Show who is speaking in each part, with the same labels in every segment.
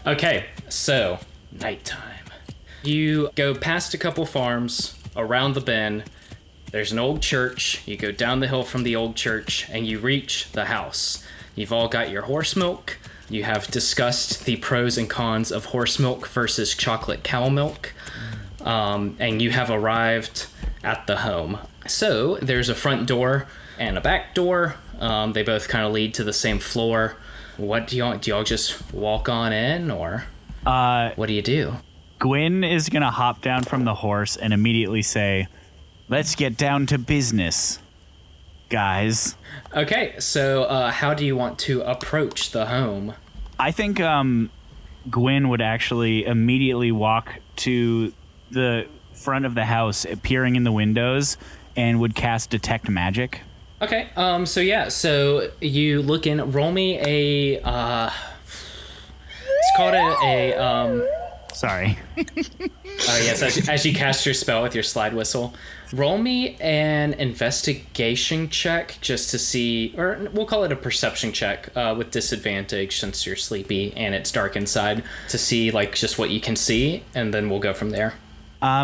Speaker 1: Okay, so nighttime. You go past a couple farms, around the bend. There's an old church. You go down the hill from the old church, and you reach the house. You've all got your horse milk. You have discussed the pros and cons of horse milk versus chocolate cow milk. And you have arrived at the home. So there's a front door and a back door. They both kind of lead to the same floor. What do y'all just walk on in, or what do you do?
Speaker 2: Gwyn is going to hop down from the horse and immediately say, "Let's get down to business, guys."
Speaker 1: Okay, so how do you want to approach the home?
Speaker 2: I think Gwyn would actually immediately walk to the front of the house, peering in the windows, and would cast Detect Magic.
Speaker 1: Okay, so you look in, roll me a, it's called a
Speaker 2: Sorry.
Speaker 1: yes, as you cast your spell with your slide whistle, roll me an investigation check just to see, or we'll call it a perception check with disadvantage since you're sleepy and it's dark inside, to see like just what you can see, and then we'll go from there.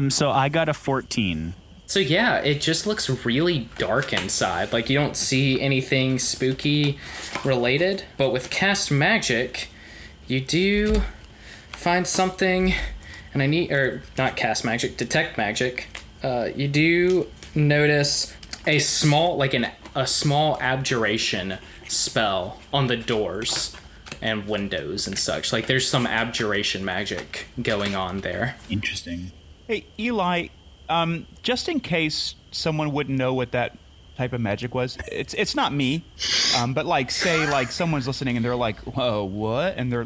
Speaker 2: So I got a 14.
Speaker 1: So yeah, it just looks really dark inside. Like you don't see anything spooky related, but with cast magic, you do find something, and detect magic. You do notice a small abjuration spell on the doors and windows and such. Like there's some abjuration magic going on there.
Speaker 2: Interesting.
Speaker 3: Hey, Eli, just in case someone wouldn't know what that type of magic was, it's not me, but like say like someone's listening and they're like, "Whoa, what?" And they're,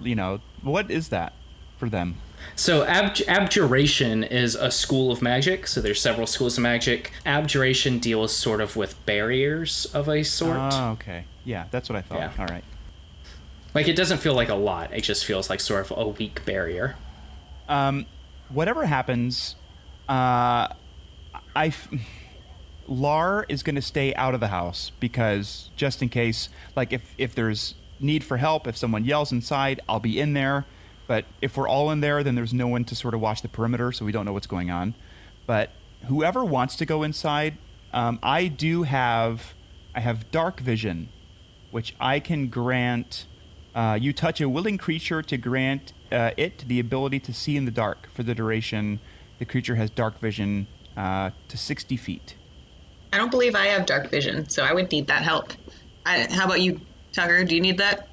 Speaker 3: what is that for them?
Speaker 1: So abjuration is a school of magic. So there's several schools of magic. Abjuration deals sort of with barriers of a sort.
Speaker 3: Oh, okay. Yeah, that's what I thought. Yeah. All right.
Speaker 1: Like it doesn't feel like a lot. It just feels like sort of a weak barrier.
Speaker 3: Whatever happens, Lar is going to stay out of the house because just in case, like if there's need for help, if someone yells inside, I'll be in there. But if we're all in there, then there's no one to sort of watch the perimeter, so we don't know what's going on. But whoever wants to go inside, I have dark vision, which I can grant. You touch a willing creature to grant it the ability to see in the dark for the duration. The creature has dark vision to 60 feet.
Speaker 4: I don't believe I have dark vision, so I would need that help. How about you, Tucker? Do you need that?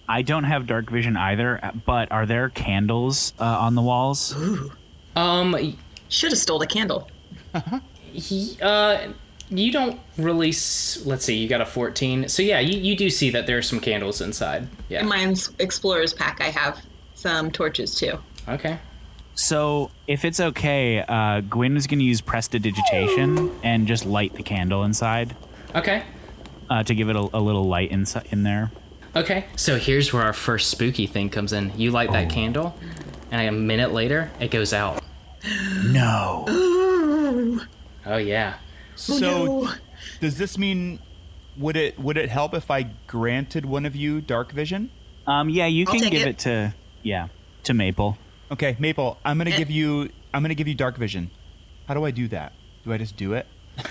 Speaker 2: I don't have dark vision either, but are there candles on the walls?
Speaker 4: Ooh. Should have stole the candle.
Speaker 1: You don't really... Let's see, you got a 14. So yeah, you do see that there are some candles inside. Yeah.
Speaker 4: In my explorer's pack, I have some torches too.
Speaker 1: Okay.
Speaker 2: So if it's okay, Gwyn is going to use prestidigitation and just light the candle inside.
Speaker 1: Okay.
Speaker 2: To give it a little light in there.
Speaker 1: Okay, so here's where our first spooky thing comes in. You light that candle, and a minute later, it goes out.
Speaker 2: No.
Speaker 1: Oh, yeah.
Speaker 3: So, does this mean, would it help if I granted one of you dark vision?
Speaker 2: Yeah, you can give it to Maple.
Speaker 3: Okay, Maple, I'm gonna give you dark vision. How do I do that? Do I just do it?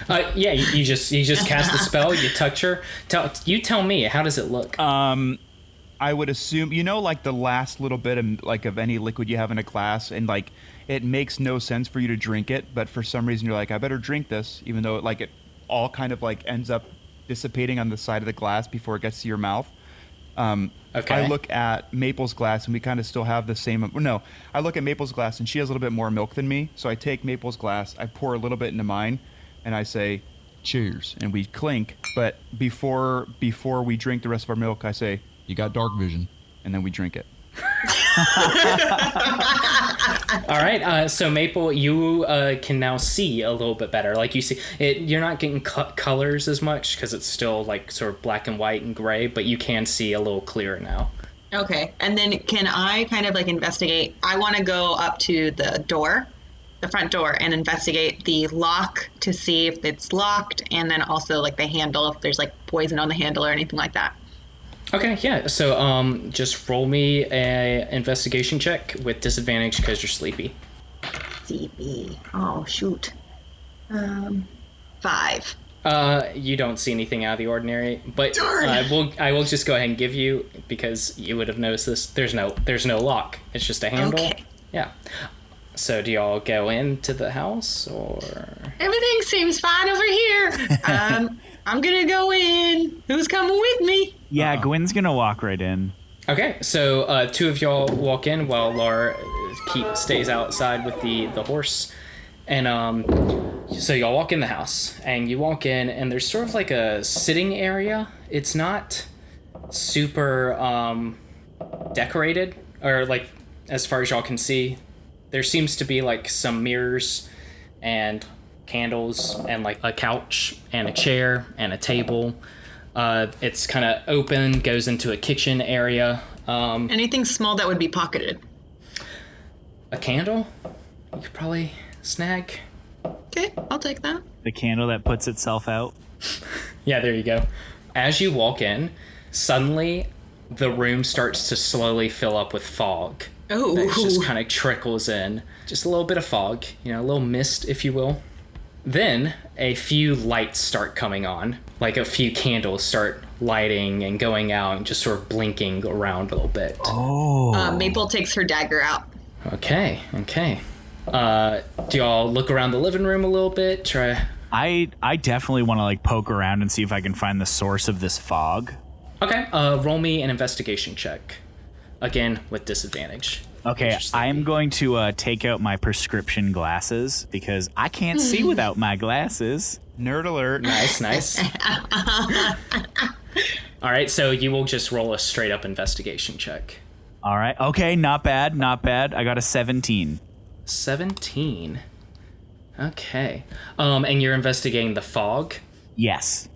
Speaker 1: Yeah, you just cast the spell. You touch her. Tell me, how does it look?
Speaker 3: I would assume, like the last little bit of any liquid you have in a glass, and like it makes no sense for you to drink it, but for some reason you're like, I better drink this, even though it all kind of like ends up dissipating on the side of the glass before it gets to your mouth. Okay. I look at Maple's glass and we kind of still have the same. No, I look at Maple's glass and she has a little bit more milk than me, so I take Maple's glass, I pour a little bit into mine, and I say, "Cheers," and we clink. But before we drink the rest of our milk, I say, "You got dark vision," and then we drink it.
Speaker 1: All right, so Maple, you can now see a little bit better. Like you see it, you're not getting colors as much because it's still like sort of black and white and gray, but you can see a little clearer now.
Speaker 4: Okay, and then can I kind of like investigate? I want to go up to the front door, and investigate the lock to see if it's locked, and then also like the handle, if there's like poison on the handle or anything like that.
Speaker 1: Okay, yeah. So just roll me a investigation check with disadvantage because you're sleepy.
Speaker 4: CB. Oh, shoot. 5.
Speaker 1: You don't see anything out of the ordinary, but
Speaker 4: Darn.
Speaker 1: I will just go ahead and give you, because you would have noticed this. There's no lock. It's just a handle.
Speaker 4: Okay.
Speaker 1: Yeah. So do y'all go into the house or?
Speaker 4: Everything seems fine over here. I'm gonna go in. Who's coming with me?
Speaker 2: Yeah, Gwen's gonna walk right in.
Speaker 1: Okay, so two of y'all walk in while Laura stays outside with the horse. And so y'all walk in the house, and you walk in, and there's sort of like a sitting area. It's not super decorated, or like as far as y'all can see. There seems to be like some mirrors and candles and like a couch and a chair and a table. It's kind of open, goes into a kitchen area.
Speaker 4: Anything small that would be pocketed.
Speaker 1: A candle? You could probably snag.
Speaker 4: Okay, I'll take that.
Speaker 2: The candle that puts itself out.
Speaker 1: Yeah, there you go. As you walk in, suddenly the room starts to slowly fill up with fog.
Speaker 4: Oh.
Speaker 1: That just kind of trickles in. Just a little bit of fog, a little mist, if you will. Then a few lights start coming on. Like a few candles start lighting and going out and just sort of blinking around a little bit.
Speaker 2: Oh.
Speaker 4: Maple takes her dagger out.
Speaker 1: Okay. Do y'all look around the living room a little bit?
Speaker 2: I definitely want to like poke around and see if I can find the source of this fog.
Speaker 1: Okay, roll me an investigation check. Again, with disadvantage.
Speaker 2: Okay, I am going to take out my prescription glasses because I can't see without my glasses.
Speaker 3: Nerd alert.
Speaker 1: Nice. All right, so you will just roll a straight up investigation check.
Speaker 2: All right. Okay, not bad. I got a 17.
Speaker 1: 17. Okay. And you're investigating the fog?
Speaker 2: Yes.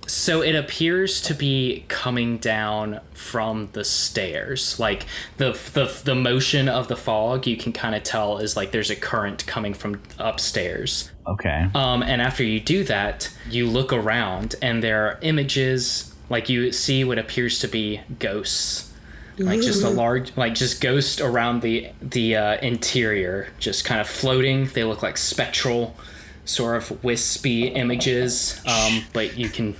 Speaker 1: So it appears to be coming down from the stairs. Like the motion of the fog, you can kind of tell is like there's a current coming from upstairs.
Speaker 2: Okay.
Speaker 1: And after you do that, you look around and there are images, like you see what appears to be ghosts. Like just a large, like just ghosts around the interior, just kind of floating. They look like spectral, sort of wispy images. But it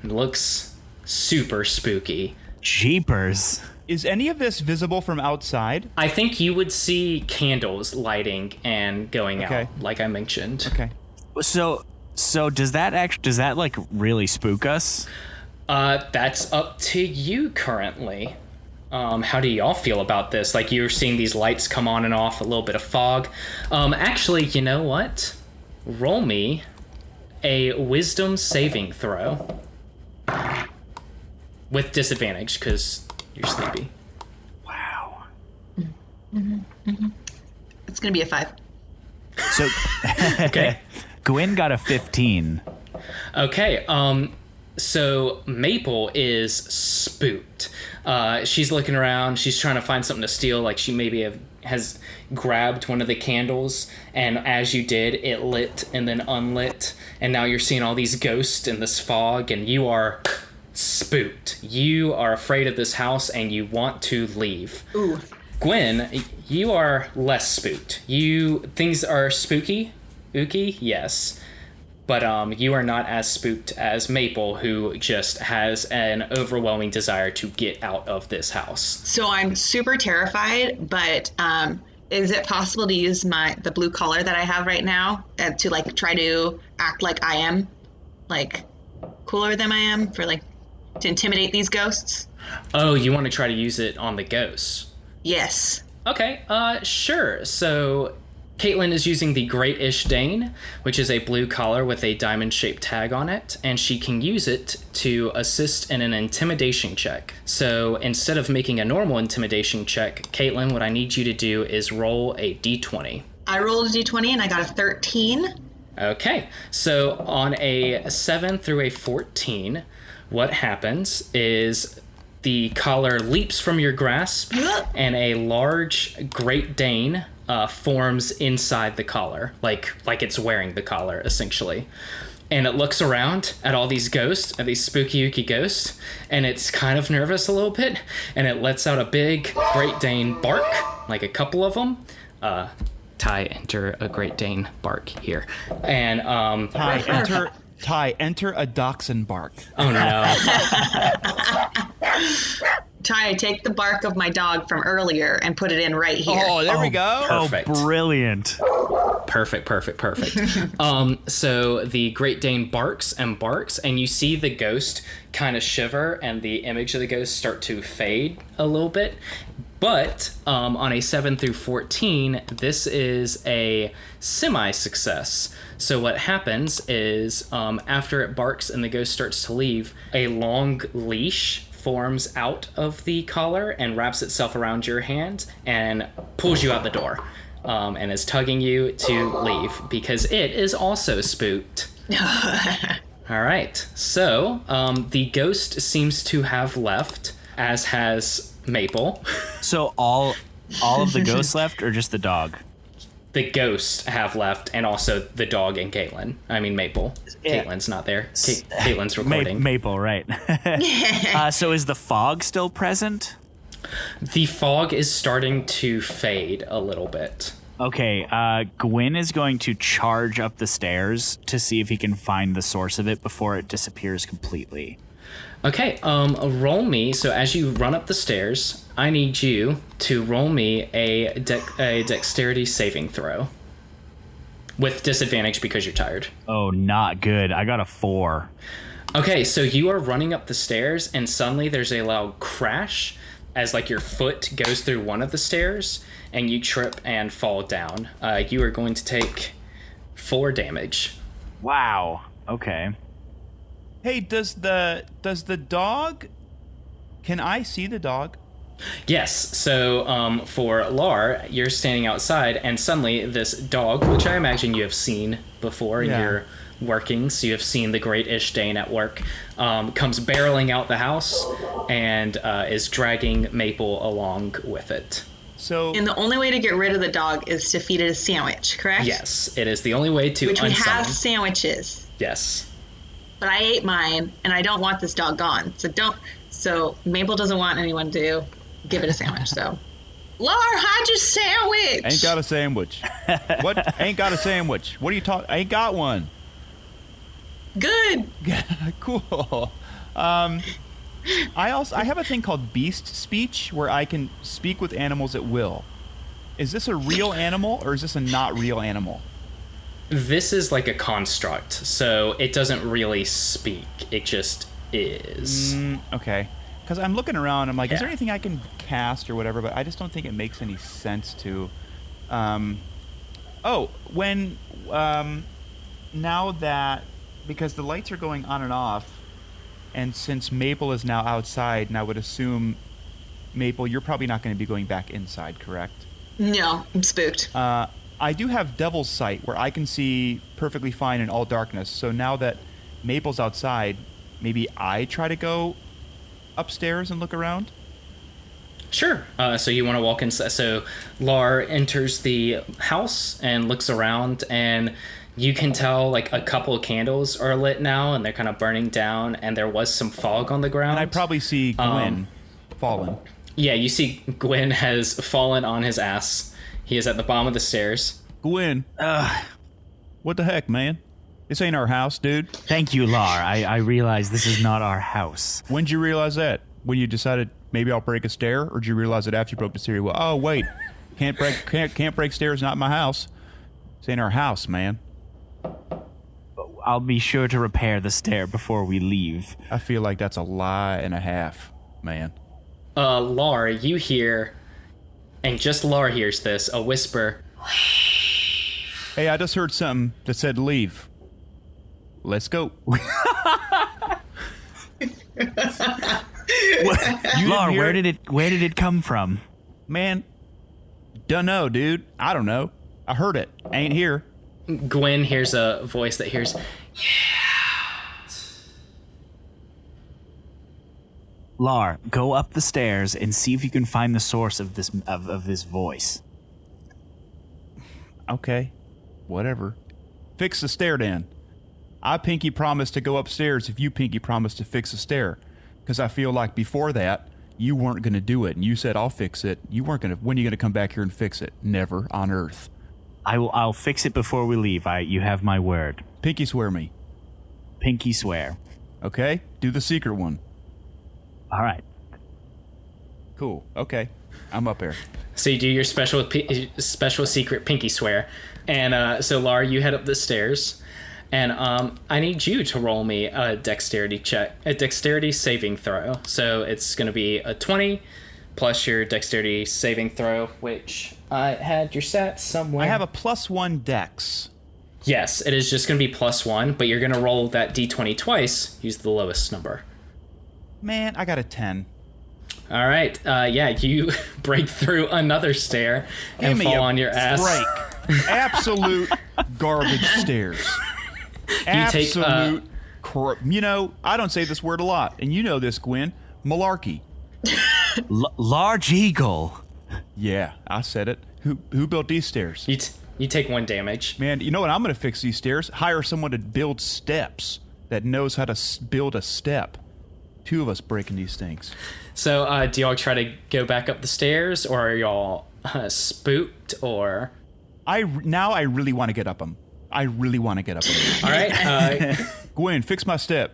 Speaker 1: looks super spooky.
Speaker 2: Jeepers.
Speaker 3: Is any of this visible from outside?
Speaker 1: I think you would see candles lighting and going out, like I mentioned.
Speaker 3: Okay.
Speaker 2: So does that like really spook us?
Speaker 1: That's up to you currently. How do y'all feel about this? Like you're seeing these lights come on and off, a little bit of fog. Actually, you know what? Roll me a wisdom saving throw. With disadvantage, because you're sleepy.
Speaker 2: Wow.
Speaker 4: It's gonna be a 5.
Speaker 2: So
Speaker 1: Okay.
Speaker 2: Gwen got a 15.
Speaker 1: Okay, so Maple is spooked. She's looking around. She's trying to find something to steal. Like she maybe has grabbed one of the candles, and as you did, it lit and then unlit, and now you're seeing all these ghosts in this fog, and you are spooked. You are afraid of this house, and you want to leave.
Speaker 4: Ooh.
Speaker 1: Gwen, you are less spooked. Things are spooky, yes. But you are not as spooked as Maple, who just has an overwhelming desire to get out of this house.
Speaker 4: So I'm super terrified, but is it possible to use the blue collar that I have right now to like try to act like I am like cooler than I am for like to intimidate these ghosts?
Speaker 1: Oh, you want to try to use it on the ghosts?
Speaker 4: Yes.
Speaker 1: Okay, sure. So Caitlin is using the Great Ishdane, which is a blue collar with a diamond-shaped tag on it, and she can use it to assist in an intimidation check. So instead of making a normal intimidation check, Caitlin, what I need you to do is roll a d20.
Speaker 4: I rolled a d20 and I got a 13.
Speaker 1: Okay, so on a 7 through a 14, what happens is the collar leaps from your grasp, and a large Great Dane forms inside the collar, like it's wearing the collar, essentially. And it looks around at all these ghosts, at these spooky ooky ghosts, and it's kind of nervous a little bit, and it lets out a big Great Dane bark, like a couple of them. Ty, enter a Great Dane bark here. And
Speaker 3: Ty, enter a dachshund bark.
Speaker 1: oh no.
Speaker 4: Ty, take the bark of my dog from earlier and put it in right here.
Speaker 3: Oh, there we go.
Speaker 1: Perfect.
Speaker 2: Oh, brilliant.
Speaker 1: Perfect. So the Great Dane barks, and you see the ghost kind of shiver, and the image of the ghost start to fade a little bit. But on a 7 through 14, this is a semi-success. So what happens is after it barks and the ghost starts to leave, a long leash forms out of the collar and wraps itself around your hand and pulls you out the door. And is tugging you to leave because it is also spooked. All right. So the ghost seems to have left, as has Maple.
Speaker 2: So all of the ghosts left, or just the dog?
Speaker 1: The ghosts have left, and also the dog and Caitlin. I mean Maple.
Speaker 2: Yeah.
Speaker 1: Caitlin's not there. Caitlin's recording.
Speaker 2: Maple, right. So is the fog still present?
Speaker 1: The fog is starting to fade a little bit.
Speaker 2: Okay, Gwyn is going to charge up the stairs to see if he can find the source of it before it disappears completely.
Speaker 1: Okay, roll me. So as you run up the stairs, I need you to roll me a dexterity saving throw. With disadvantage because you're tired.
Speaker 2: Oh, not good. I got a 4.
Speaker 1: Okay, so you are running up the stairs, and suddenly there's a loud crash as like your foot goes through one of the stairs, and you trip and fall down. You are going to take 4 damage.
Speaker 2: Wow. Okay.
Speaker 3: Hey, does the dog? Can I see the dog?
Speaker 1: Yes. So for Lar, you're standing outside, and suddenly this dog, which I imagine you have seen before in your workings, you have seen the Great Ish Dane at work, comes barreling out the house and is dragging Maple along with it.
Speaker 3: So,
Speaker 4: And the only way to get rid of the dog is to feed it a sandwich, correct?
Speaker 1: Yes, it is the only way to
Speaker 4: Which we
Speaker 1: unsummon.
Speaker 4: have sandwiches.
Speaker 1: Yes.
Speaker 4: But I ate mine, and I don't want this dog gone. So Maple doesn't want anyone to give it a sandwich. So, Lar, hide your sandwich.
Speaker 3: ain't got a sandwich. What? Ain't got a sandwich. What are you talking? I ain't got one.
Speaker 4: Good.
Speaker 3: Cool. I have a thing called beast speech where I can speak with animals at will. Is this a real animal or is this a not real animal?
Speaker 1: This is like a construct, so it doesn't really speak. It just is.
Speaker 3: Okay. Because I'm looking around, I'm like, is there
Speaker 1: Yeah.
Speaker 3: anything I can cast or whatever? But I just don't think it makes any sense to. Now that, because the lights are going on and off, and since Maple is now outside, and I would assume, Maple, you're probably not going to be going back inside, correct?
Speaker 4: No, I'm spooked.
Speaker 3: I do have Devil's Sight, where I can see perfectly fine in all darkness. So now that Maple's outside, maybe I try to go upstairs and look around?
Speaker 1: Sure. So you want to walk inside. So Lar enters the house and looks around, and you can tell like a couple of candles are lit now, and they're kind of burning down, and there was some fog on the ground.
Speaker 3: And I probably see Gwen fallen.
Speaker 1: Yeah, you see Gwyn has fallen on his ass. He is at the bottom of the stairs.
Speaker 3: Gwen, what the heck, man? This ain't our house, dude.
Speaker 2: Thank you, Lar. I realize this is not our house.
Speaker 3: When'd you realize that? When you decided maybe I'll break a stair, or did you realize it after you broke the stair? Well, oh wait, can't break stairs. Not my house. This ain't our house, man.
Speaker 2: I'll be sure to repair the stair before we leave.
Speaker 3: I feel like that's a lie and a half, man.
Speaker 1: Lar, you hear, and just Lar hears this, a whisper.
Speaker 3: Hey, I just heard something that said leave. Let's go.
Speaker 2: Lar, where did it come from?
Speaker 3: Man, dunno, dude. I don't know. I heard it. Ain't here.
Speaker 1: Gwyn hears a voice that hears,
Speaker 2: Lar, go up the stairs and see if you can find the source of this voice.
Speaker 3: Okay. Whatever. Fix the stair then. I pinky promised to go upstairs if you pinky promised to fix a stair. Because I feel like before that, you weren't going to do it. And you said, I'll fix it. You weren't going to. When are you going to come back here and fix it? Never on earth.
Speaker 2: I'll fix it before we leave. You have my word.
Speaker 3: Pinky swear me.
Speaker 2: Pinky swear.
Speaker 3: Okay? Do the secret one.
Speaker 2: All right.
Speaker 3: Cool. Okay. I'm up there.
Speaker 1: So you do your special secret pinky swear. And so, Lara, you head up the stairs. And I need you to roll me a dexterity saving throw. So it's going to be a 20 plus your dexterity saving throw, which I had your stats somewhere.
Speaker 3: I have a +1 dex.
Speaker 1: Yes, it is just going to be +1, but you're going to roll that d20 twice. Use the lowest number.
Speaker 3: Man, I got a 10.
Speaker 1: All right. Yeah, you break through another stair and fall on your ass.
Speaker 3: Break. Absolute garbage stairs. Absolute I don't say this word a lot, and you know this, Gwen. Malarkey.
Speaker 2: Large eagle.
Speaker 3: Yeah, I said it. Who built these stairs?
Speaker 1: You take 1 damage.
Speaker 3: Man, you know what? I'm going to fix these stairs. Hire someone to build steps that knows how to build a step. 2 of us breaking these things.
Speaker 1: So, do y'all try to go back up the stairs, or are y'all spooked, or?
Speaker 3: Now I really want to get up them. I really want to get up them.
Speaker 1: All right.
Speaker 3: Gwen, fix my step.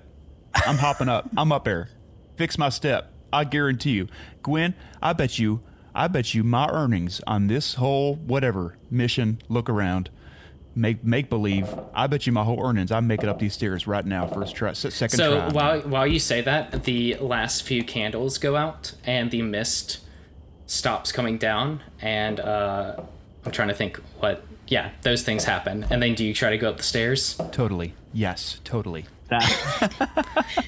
Speaker 3: I'm hopping up. I'm up there. Fix my step. I guarantee you. Gwen, I bet you my earnings on this whole whatever mission, look around, make believe. I bet you my whole earnings. I'm making up these stairs right now. Second try.
Speaker 1: So while you say that, the last few candles go out and the mist stops coming down, and I'm trying to think what. Yeah, those things happen. And then do you try to go up the stairs?
Speaker 3: Totally. Yes, totally.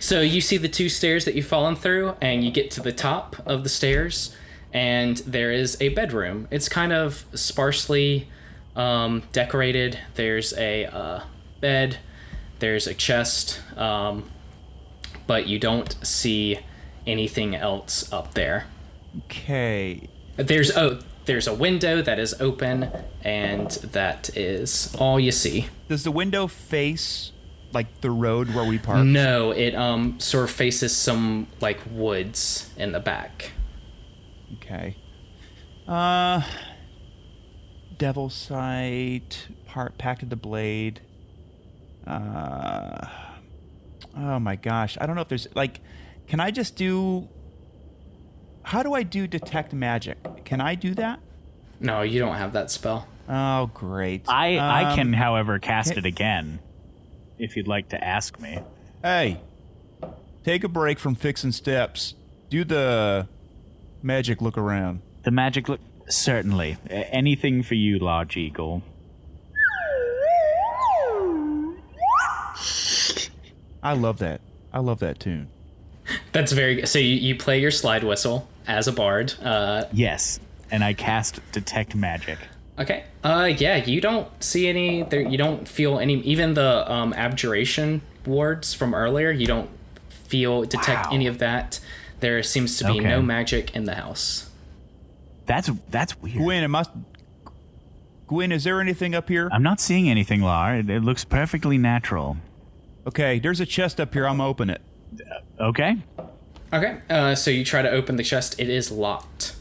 Speaker 1: So you see the 2 stairs that you've fallen through, and you get to the top of the stairs, and there is a bedroom. It's kind of sparsely decorated. There's a bed, there's a chest, but you don't see anything else up there.
Speaker 3: Okay.
Speaker 1: There's a window that is open, and that is all you see.
Speaker 3: Does the window face like the road where we parked?
Speaker 1: No, it sort of faces some like woods in the back.
Speaker 3: Okay. Devil Sight, Pact of the Blade. Oh my gosh. I don't know if there's like, can I just do, how do I do detect magic? Can I do that?
Speaker 1: No, you don't have that spell.
Speaker 3: Oh, great.
Speaker 2: I can, however, cast it again, if you'd like to ask me.
Speaker 3: Hey, take a break from fixing steps. Do the magic look around.
Speaker 2: The magic look? Certainly. Anything for you, Large Eagle.
Speaker 3: I love that. I love that tune.
Speaker 1: That's very good. So you play your slide whistle as a bard.
Speaker 2: Yes, and I cast Detect Magic.
Speaker 1: Okay. Yeah, you don't see any there. You don't feel any. Even the abjuration wards from earlier, you don't detect any of that. There seems to be no magic in the house.
Speaker 2: That's weird.
Speaker 3: Gwen, is there anything up here?
Speaker 2: I'm not seeing anything, Lar. It looks perfectly natural.
Speaker 3: Okay, there's a chest up here. I'm gonna open it.
Speaker 2: Okay.
Speaker 1: Okay. So you try to open the chest. It is locked.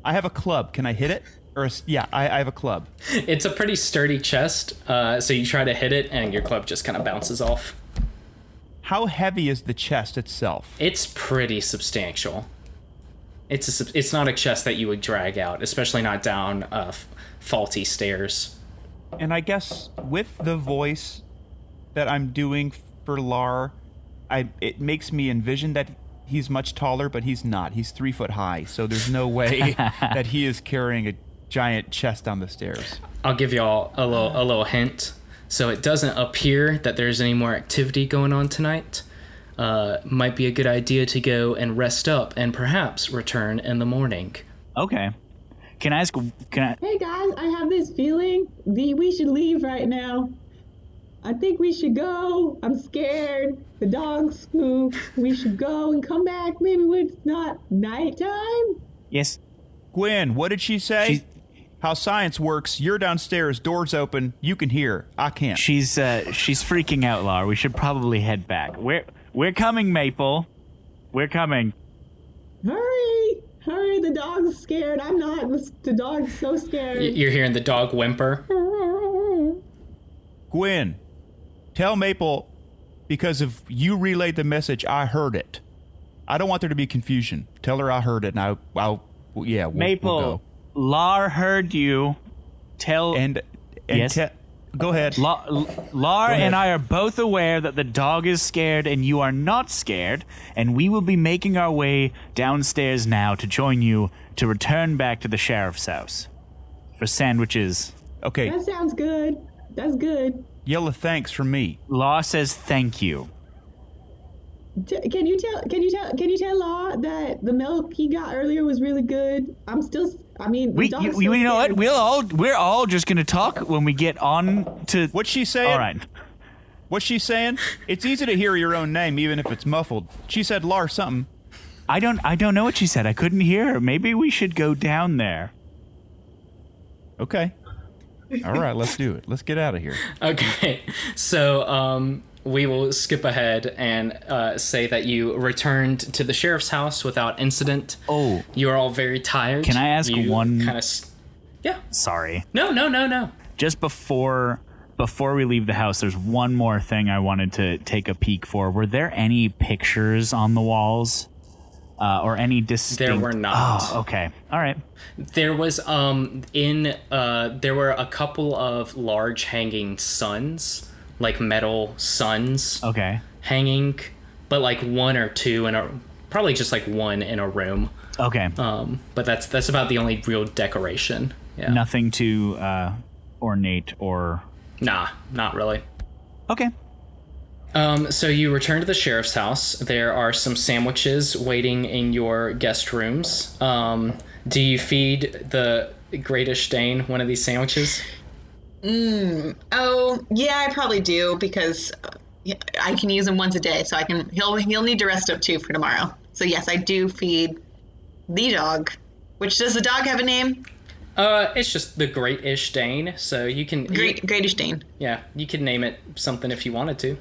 Speaker 3: I have a club. Can I hit it? I have a club.
Speaker 1: It's a pretty sturdy chest. So you try to hit it, and your club just kind of bounces off.
Speaker 3: How heavy is the chest itself?
Speaker 1: It's pretty substantial. It's not a chest that you would drag out, especially not down faulty stairs.
Speaker 3: And I guess with the voice that I'm doing for Lar, it makes me envision that he's much taller, but he's not. He's 3 foot high, so there's no way that he is carrying a giant chest down the stairs.
Speaker 1: I'll give y'all a little hint. So it doesn't appear that there's any more activity going on tonight. Might be a good idea to go and rest up and perhaps return in the morning.
Speaker 2: Okay. Can I ask?
Speaker 5: Hey guys, I have this feeling we should leave right now. I think we should go. I'm scared. The dogs spook. We should go and come back. Maybe when it's not nighttime.
Speaker 2: Yes.
Speaker 3: Gwen, what did she say? how science works. You're downstairs, doors open, you can hear. I can't.
Speaker 2: She's freaking out, Lar. We should probably head back. We're coming, Maple. We're coming.
Speaker 5: Hurry! Hurry, the dog's scared. I'm not. The dog's so scared.
Speaker 1: You're hearing the dog whimper.
Speaker 3: Gwen, tell Maple, because if you relayed the message, I heard it. I don't want there to be confusion. Tell her I heard it, and we'll
Speaker 2: Maple,
Speaker 3: go.
Speaker 2: Lar heard you. Tell
Speaker 3: And
Speaker 2: yes.
Speaker 3: Go ahead.
Speaker 2: Lar and I are both aware that the dog is scared and you are not scared, and we will be making our way downstairs now to join you to return back to the sheriff's house for sandwiches.
Speaker 3: Okay.
Speaker 5: That sounds good. That's good.
Speaker 3: Yell a thanks from me.
Speaker 2: Lar says thank you.
Speaker 5: Can you tell Law that the milk he got earlier was really good? The dog's so
Speaker 2: You know what?
Speaker 5: scared.
Speaker 2: We're all just gonna talk when we get on to.
Speaker 3: What's she saying?
Speaker 2: All right.
Speaker 3: What's she saying? It's easy to hear your own name, even if it's muffled. She said Lar something.
Speaker 2: I don't know what she said. I couldn't hear her. Maybe we should go down there.
Speaker 3: Okay. All right, let's do it. Let's get out of here.
Speaker 1: Okay, so we will skip ahead and say that you returned to the sheriff's house without incident.
Speaker 2: Oh.
Speaker 1: You are all very tired.
Speaker 2: Can I ask one?
Speaker 1: Yeah.
Speaker 2: Sorry.
Speaker 1: No.
Speaker 2: Just before we leave the house, there's one more thing I wanted to take a peek for. Were there any pictures on the walls? Or any distinct...
Speaker 1: There were not.
Speaker 2: Oh, okay. All right.
Speaker 1: There was there were a couple of large hanging suns, like metal suns.
Speaker 2: Okay.
Speaker 1: Hanging, but like one or two probably just like one in a room.
Speaker 2: Okay.
Speaker 1: But that's about the only real decoration. Yeah.
Speaker 2: Nothing too ornate or...
Speaker 1: Nah, not really.
Speaker 2: Okay.
Speaker 1: So you return to the sheriff's house. There are some sandwiches waiting in your guest rooms. Do you feed the Greatish Dane one of these sandwiches?
Speaker 4: Oh, yeah, I probably do, because I can use him once a day, so he'll need to rest up too for tomorrow. So yes, I do feed the dog. Which, does the dog have a name?
Speaker 1: It's just the Greatish Dane, so you can...
Speaker 4: Greatish Dane.
Speaker 1: Yeah, you could name it something if you wanted to.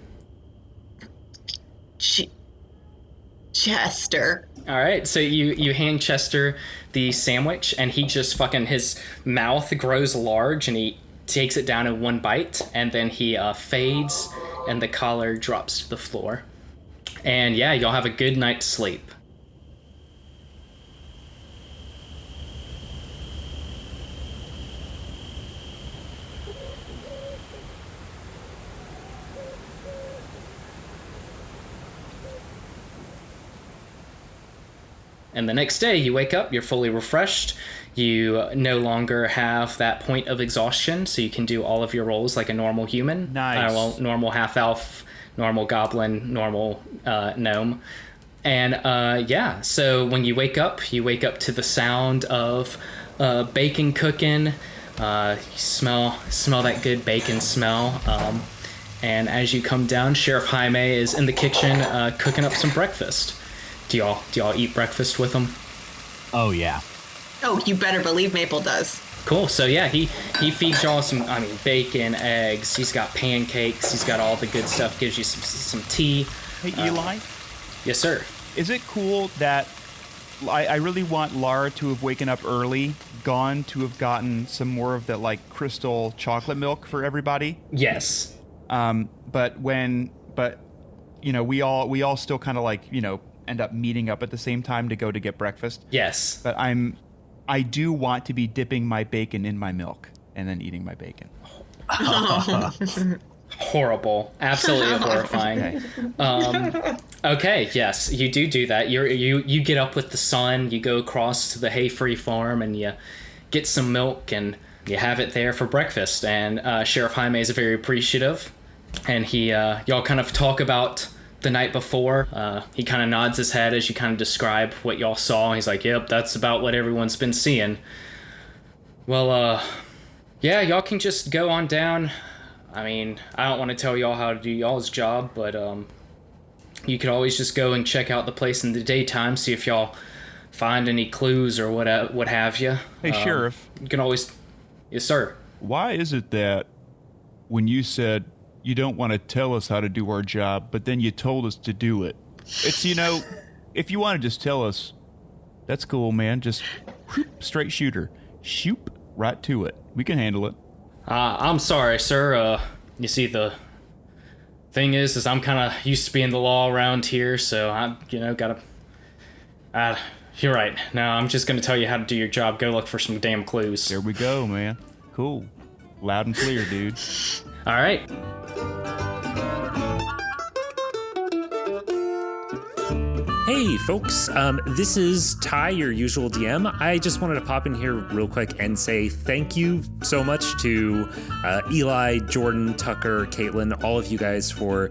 Speaker 4: Chester.
Speaker 1: All right, so you hand Chester the sandwich, and he just his mouth grows large, and he takes it down in one bite, and then he fades, and the collar drops to the floor. And yeah, y'all have a good night's sleep. And the next day, you wake up, you're fully refreshed. You no longer have that point of exhaustion, so you can do all of your rolls like a normal human.
Speaker 3: Nice.
Speaker 1: Normal half-elf, normal goblin, normal gnome. And yeah, so when you wake up to the sound of bacon cooking. You smell that good bacon smell. And as you come down, Sheriff Jaime is in the kitchen cooking up some breakfast. Do y'all eat breakfast with him?
Speaker 2: Oh, yeah.
Speaker 4: Oh, you better believe Maple does.
Speaker 1: Cool. So yeah, he feeds y'all some, bacon, eggs. He's got pancakes. He's got all the good stuff. Gives you some tea.
Speaker 3: Hey, Eli?
Speaker 1: Yes, sir.
Speaker 3: Is it cool that I really want Lara to have waken up early, gone to have gotten some more of that like crystal chocolate milk for everybody?
Speaker 1: Yes.
Speaker 3: But you know, we all still kind of like, you know, end up meeting up at the same time to go to get breakfast.
Speaker 1: Yes.
Speaker 3: But I do want to be dipping my bacon in my milk and then eating my bacon.
Speaker 1: Horrible. Absolutely horrifying. Okay, yes, you do that. You get up with the sun, you go across to the hay-free farm, and you get some milk, and you have it there for breakfast. And Sheriff Jaime is very appreciative, and y'all kind of talk about the night before. He kind of nods his head as you kind of describe what y'all saw. He's like, yep, that's about what everyone's been seeing. Well, yeah, y'all can just go on down. I mean, I don't want to tell y'all how to do y'all's job, but you could always just go and check out the place in the daytime, see if y'all find any clues or what have you.
Speaker 3: Hey, Sheriff.
Speaker 1: You can always... Yes, sir.
Speaker 3: Why is it that when you said you don't want to tell us how to do our job, but then you told us to do it? It's, if you want to just tell us, that's cool, man. Just whoop, straight shooter. Shoop, right to it. We can handle it.
Speaker 1: I'm sorry, sir. You see, the thing is I'm kind of used to being the law around here, so I, gotta... you're right. Now I'm just gonna tell you how to do your job. Go look for some damn clues.
Speaker 3: There we go, man. Cool. Loud and clear, dude.
Speaker 1: All right.
Speaker 6: Hey folks, this is Ty, your usual DM. I just wanted to pop in here real quick and say thank you so much to Eli, Jordan, Tucker, Caitlin, all of you guys for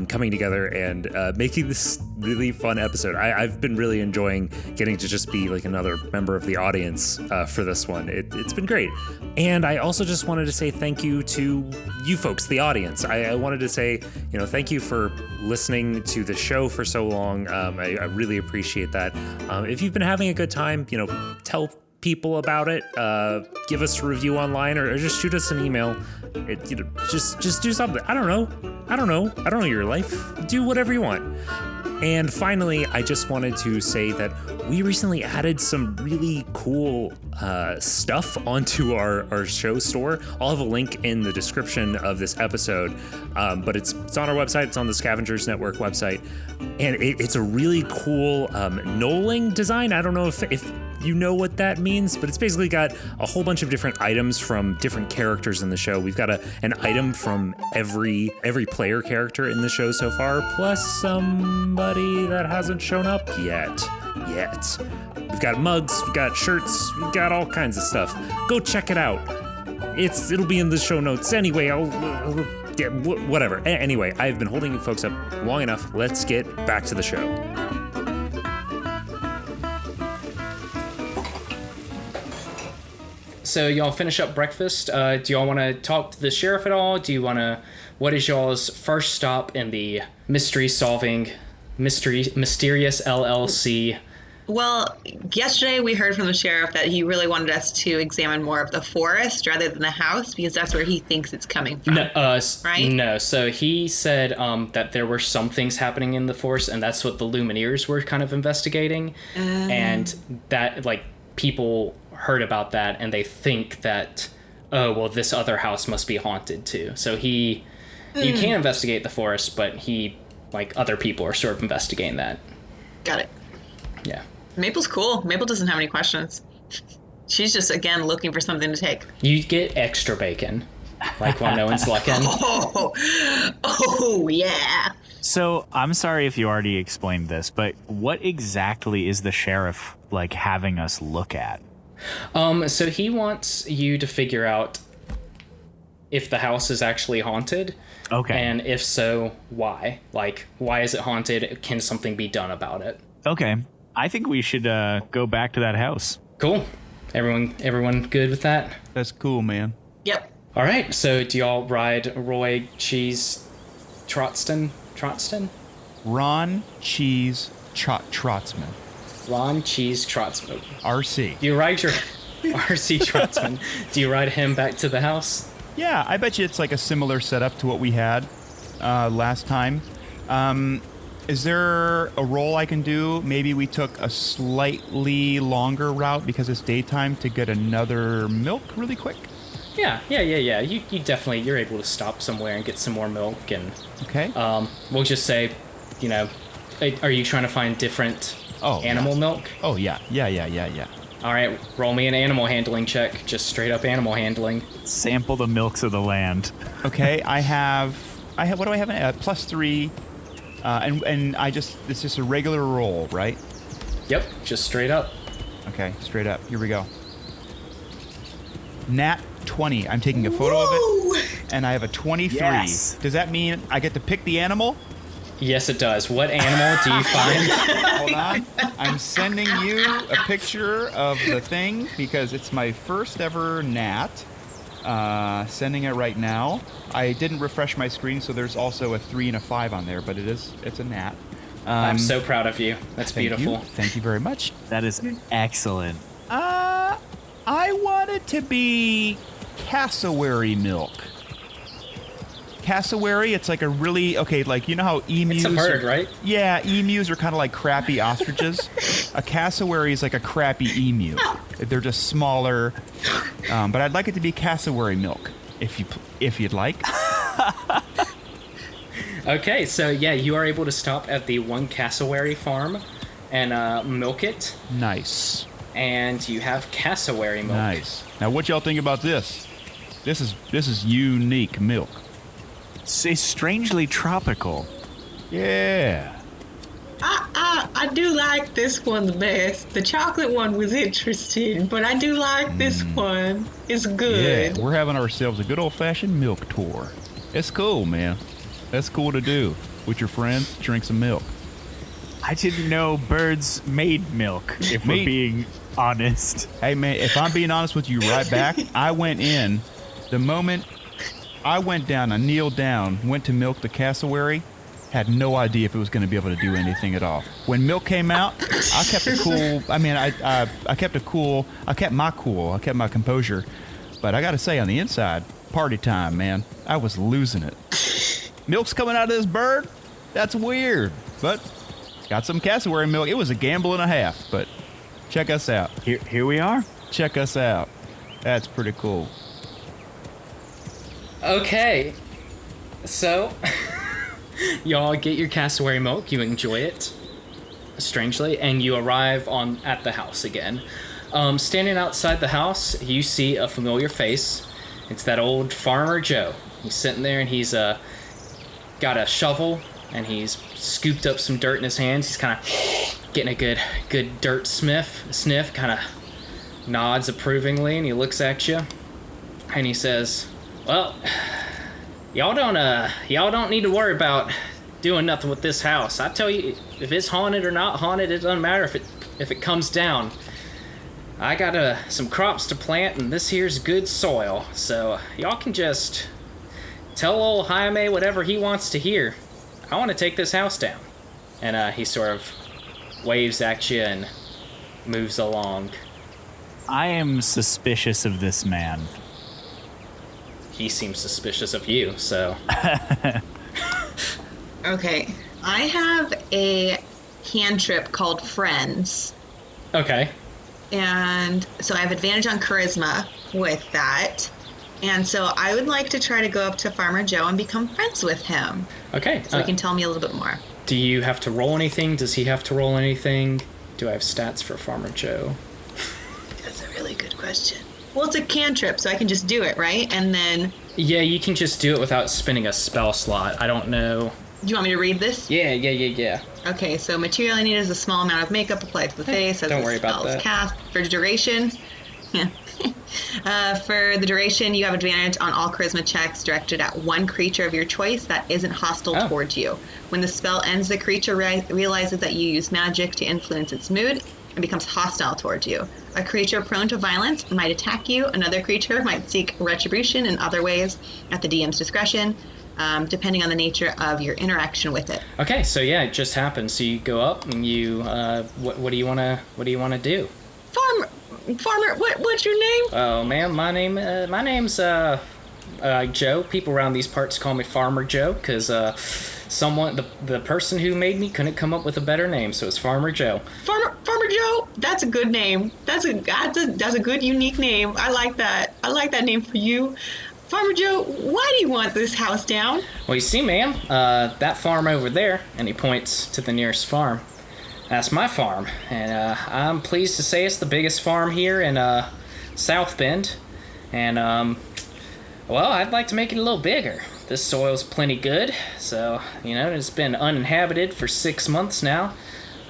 Speaker 6: coming together and making this really fun episode. I've been really enjoying getting to just be like another member of the audience for this one. It's been great. And I also just wanted to say thank you to you folks, the audience. I wanted to say, thank you for listening to the show for so long. I really appreciate that. If you've been having a good time, tell people about it. Give us a review online, or just shoot us an email. Just do something. I don't know your life. Do whatever you want. And finally, I just wanted to say that we recently added some really cool stuff onto our show store. I'll have a link in the description of this episode, but it's on our website. It's on the Scavengers Network website, and it's a really cool knolling design. I don't know if you know what that means, but it's basically got a whole bunch of different items from different characters in the show. We've got an item from every player character in the show so far, plus somebody that hasn't shown up yet. We've got mugs, we've got shirts, we've got all kinds of stuff. Go check it out. It'll be in the show notes anyway. Whatever. Anyway, I've been holding you folks up long enough. Let's get back to the show.
Speaker 1: So y'all finish up breakfast. Do y'all want to talk to the sheriff at all? What is y'all's first stop in the mysterious LLC?
Speaker 4: Well, yesterday we heard from the sheriff that he really wanted us to examine more of the forest rather than the house because that's where he thinks it's coming from. Right?
Speaker 1: No. So he said that there were some things happening in the forest, and that's what the Lumineers were kind of investigating, and that people heard about that and they think that, this other house must be haunted too. So you can investigate the forest, but other people are sort of investigating that.
Speaker 4: Got it.
Speaker 1: Yeah.
Speaker 4: Maple's cool. Maple doesn't have any questions. She's just, again, looking for something to take.
Speaker 1: You get extra bacon, while no one's looking.
Speaker 4: Oh, yeah.
Speaker 2: So, I'm sorry if you already explained this, but what exactly is the sheriff, having us look at?
Speaker 1: So he wants you to figure out if the house is actually haunted.
Speaker 2: Okay.
Speaker 1: And if so, why? Why is it haunted? Can something be done about it?
Speaker 2: Okay. I think we should go back to that house.
Speaker 1: Cool. Everyone good with that?
Speaker 3: That's cool, man.
Speaker 4: Yep.
Speaker 1: All right. So do y'all ride Roy Cheese Trotston?
Speaker 3: Ron Cheese Trotsman.
Speaker 1: Ron Cheese Trotsman.
Speaker 3: RC.
Speaker 1: Do you ride your RC Trotsman? Do you ride him back to the house?
Speaker 3: Yeah, I bet you it's a similar setup to what we had last time. Is there a roll I can do? Maybe we took a slightly longer route because it's daytime to get another milk really quick?
Speaker 1: Yeah. You definitely, you're able to stop somewhere and get some more milk. And
Speaker 3: okay.
Speaker 1: We'll just say, are you trying to find different animal milk?
Speaker 3: Oh, yeah.
Speaker 1: All right, roll me an animal handling check. Just straight up animal handling.
Speaker 2: Sample the milks of the land.
Speaker 3: Okay, I have, what do I have? +3. And it's just a regular roll, right?
Speaker 1: Yep, just straight up.
Speaker 3: Okay, straight up. Here we go. Nat 20. I'm taking a photo of it, and I have a 23.
Speaker 2: Yes.
Speaker 3: Does that mean I get to pick the animal?
Speaker 1: Yes, it does. What animal do you find?
Speaker 3: Hold on. I'm sending you a picture of the thing because it's my first ever Nat. Sending it right now. I didn't refresh my screen, so there's also a 3 and a 5 on there, but it's a Nat.
Speaker 1: I'm so proud of you. That's beautiful.
Speaker 3: Thank you very much.
Speaker 2: That is excellent.
Speaker 3: I want it to be cassowary milk. Cassowary, it's like a really, okay, like, you know how emus...
Speaker 1: It's a bird, right?
Speaker 3: Yeah, emus are kind of like crappy ostriches. A cassowary is like a crappy emu. They're just smaller. But I'd like it to be cassowary milk, if you'd like.
Speaker 1: Okay, so yeah, you are able to stop at the one cassowary farm and milk it.
Speaker 3: Nice.
Speaker 1: And you have cassowary milk.
Speaker 3: Nice. Now, what y'all think about this? This is unique milk.
Speaker 2: It's strangely tropical.
Speaker 3: Yeah.
Speaker 5: I do like this one the best. The chocolate one was interesting, but I do like this one. It's good.
Speaker 3: Yeah, we're having ourselves a good old-fashioned milk tour. It's cool, man. That's cool to do with your friends. Drink some milk.
Speaker 2: I didn't know birds made milk, if we're being honest.
Speaker 3: Hey, man, if I'm being honest with you right back, I went in the moment I went down, I kneeled down, went to milk the cassowary, had no idea if it was going to be able to do anything at all. When milk came out, I kept it cool. I mean, I kept it cool. I kept my cool. I kept my composure. But I got to say, on the inside, party time, man. I was losing it. Milk's coming out of this bird? That's weird. But got some cassowary milk. It was a gamble and a half, but check us out.
Speaker 2: Here we are.
Speaker 3: Check us out. That's pretty cool.
Speaker 1: Okay, so y'all get your cassowary milk, you enjoy it, strangely, and you arrive at the house again. Standing outside the house, you see a familiar face. It's that old Farmer Joe. He's sitting there and he's got a shovel and he's scooped up some dirt in his hands. He's kind of getting a good dirt sniff, kind of nods approvingly, and he looks at you and he says, "Well, y'all don't need to worry about doing nothing with this house. I tell you, if it's haunted or not haunted, it doesn't matter if it comes down. I got some crops to plant, and this here's good soil, so y'all can just tell old Jaime whatever he wants to hear. I want to take this house down." And he sort of waves at you and moves along.
Speaker 2: I am suspicious of this man.
Speaker 1: He seems suspicious of you, so...
Speaker 4: Okay. I have a cantrip called Friends.
Speaker 1: Okay.
Speaker 4: And so I have advantage on charisma with that. And so I would like to try to go up to Farmer Joe and become friends with him.
Speaker 1: Okay.
Speaker 4: So he can tell me a little bit more.
Speaker 1: Do you have to roll anything? Does he have to roll anything? Do I have stats for Farmer Joe?
Speaker 4: That's a really good question. Well, it's a cantrip, so I can just do it, right? And then...
Speaker 1: Yeah, you can just do it without spending a spell slot. I don't know.
Speaker 4: Do you want me to read this?
Speaker 1: Yeah.
Speaker 4: Okay, so material I need is a small amount of makeup applied to the face as
Speaker 1: Don't
Speaker 4: the
Speaker 1: worry about
Speaker 4: spell is
Speaker 1: that.
Speaker 4: cast. For duration... Yeah. For the duration, you have advantage on all charisma checks directed at one creature of your choice that isn't hostile towards you. When the spell ends, the creature realizes that you use magic to influence its mood and becomes hostile towards you. A creature prone to violence might attack you. Another creature might seek retribution in other ways at the DM's discretion, depending on the nature of your interaction with it.
Speaker 1: Okay, so yeah, it just happens. So you go up and you what do you wanna do?
Speaker 4: Farmer, what's your name?
Speaker 1: Oh man, my name's Joe. People around these parts call me Farmer Joe because the person who made me couldn't come up with a better name, so it's Farmer Joe.
Speaker 4: Farmer Joe, that's a good name. That's a good unique name. I like that. I like that name for you. Farmer Joe, why do you want this house down?
Speaker 1: Well, you see, ma'am, that farm over there, and he points to the nearest farm. That's my farm, and I'm pleased to say it's the biggest farm here in Southbend, and well, I'd like to make it a little bigger. This soil's plenty good, so it's been uninhabited for 6 months now.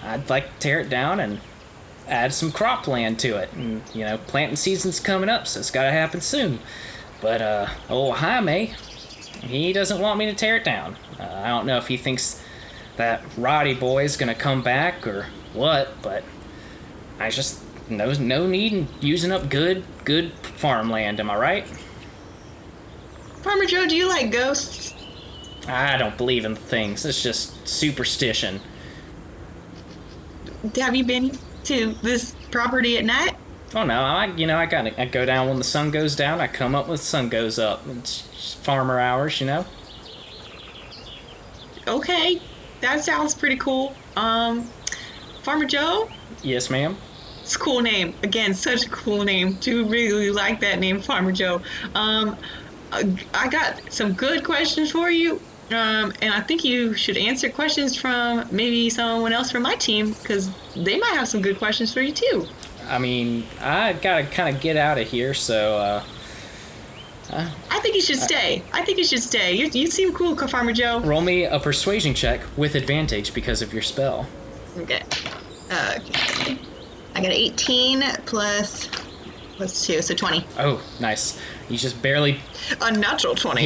Speaker 1: I'd like to tear it down and add some cropland to it, and planting season's coming up, so it's got to happen soon. But old Jaime, he doesn't want me to tear it down. I don't know if he thinks that Roddy boy is gonna come back or what, but I just no need in using up good farmland, am I right?
Speaker 4: Farmer Joe, do you like ghosts?
Speaker 1: I don't believe in things. It's just superstition.
Speaker 4: Have you been to this property at night?
Speaker 1: Oh no, I go down when the sun goes down. I come up when the sun goes up. It's just farmer hours,
Speaker 4: Okay, that sounds pretty cool. Farmer Joe?
Speaker 1: Yes, ma'am.
Speaker 4: It's a cool name. Again, such a cool name. Do really like that name, Farmer Joe. I got some good questions for you. And I think you should answer questions from maybe someone else from my team, because they might have some good questions for you too.
Speaker 1: I mean, I gotta kind of get out of here, so,
Speaker 4: I think you should stay. You seem cool, Farmer Joe.
Speaker 1: roll me a persuasion check with advantage because of your spell.
Speaker 4: Okay. I got 18 plus 2, so 20.
Speaker 1: Oh, nice. He just barely.
Speaker 4: A natural 20.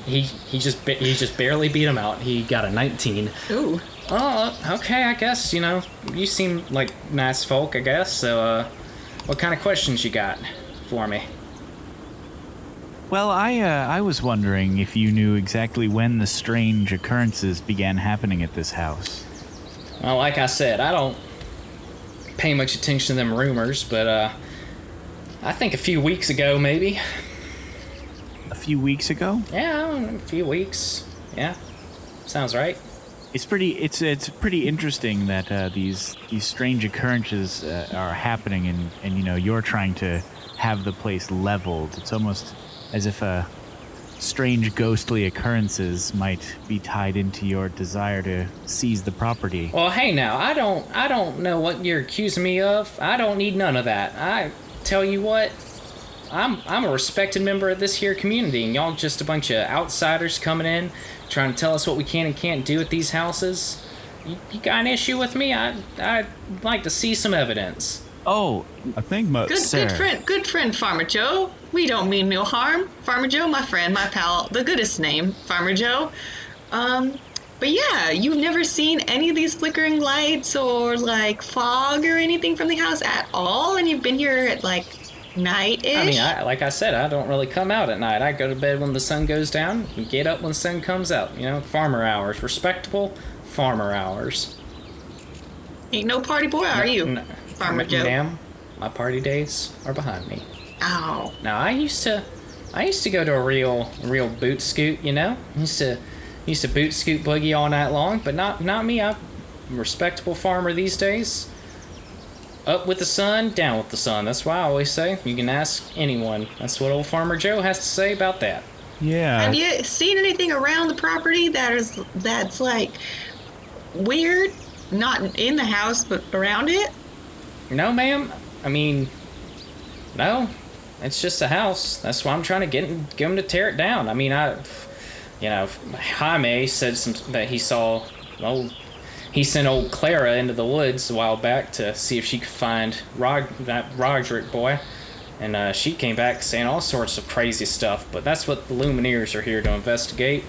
Speaker 1: He just barely beat him out. He got a 19.
Speaker 4: Ooh.
Speaker 1: Oh, okay. I guess you seem like nice folk. I guess. So, what kind of questions you got for me?
Speaker 2: Well, I was wondering if you knew exactly when the strange occurrences began happening at this house.
Speaker 1: Well, like I said, I don't pay much attention to them rumors, but I think a few weeks ago, maybe.
Speaker 2: A few weeks ago?
Speaker 1: Yeah, a few weeks. Yeah, sounds right.
Speaker 2: It's pretty interesting that these strange occurrences are happening, and you're trying to have the place leveled. It's almost as if strange ghostly occurrences might be tied into your desire to seize the property.
Speaker 1: Well, hey now, I don't know what you're accusing me of. I don't need none of that. I tell you what, I'm a respected member of this here community, and y'all just a bunch of outsiders coming in, trying to tell us what we can and can't do at these houses. You got an issue with me? I'd like to see some evidence.
Speaker 2: Oh,
Speaker 3: I think
Speaker 4: Good friend, Farmer Joe. We don't mean no harm. Farmer Joe, my friend, my pal, the goodest name, Farmer Joe. But yeah, you've never seen any of these flickering lights or like fog or anything from the house at all, and you've been here at like night-ish?
Speaker 1: I mean, like I said, I don't really come out at night. I go to bed when the sun goes down and get up when the sun comes out. Farmer hours. Respectable farmer hours.
Speaker 4: Ain't no party boy, are you, Farmer Joe?
Speaker 1: Ma'am, my party days are behind me.
Speaker 4: Ow.
Speaker 1: Now, I used to go to a real boot scoot, I used to boot scoot boogie all night long, but not me. I'm a respectable farmer these days. Up with the sun, down with the sun. That's why I always say. You can ask anyone. That's what old Farmer Joe has to say about that.
Speaker 3: Yeah.
Speaker 4: Have you seen anything around the property that's like weird? Not in the house, but around it?
Speaker 1: No, ma'am. I mean, no. It's just a house. That's why I'm trying to get him to tear it down. I mean, Jaime said that he saw. He sent old Clara into the woods a while back to see if she could find that Roderick boy, and she came back saying all sorts of crazy stuff. But that's what the Lumineers are here to investigate.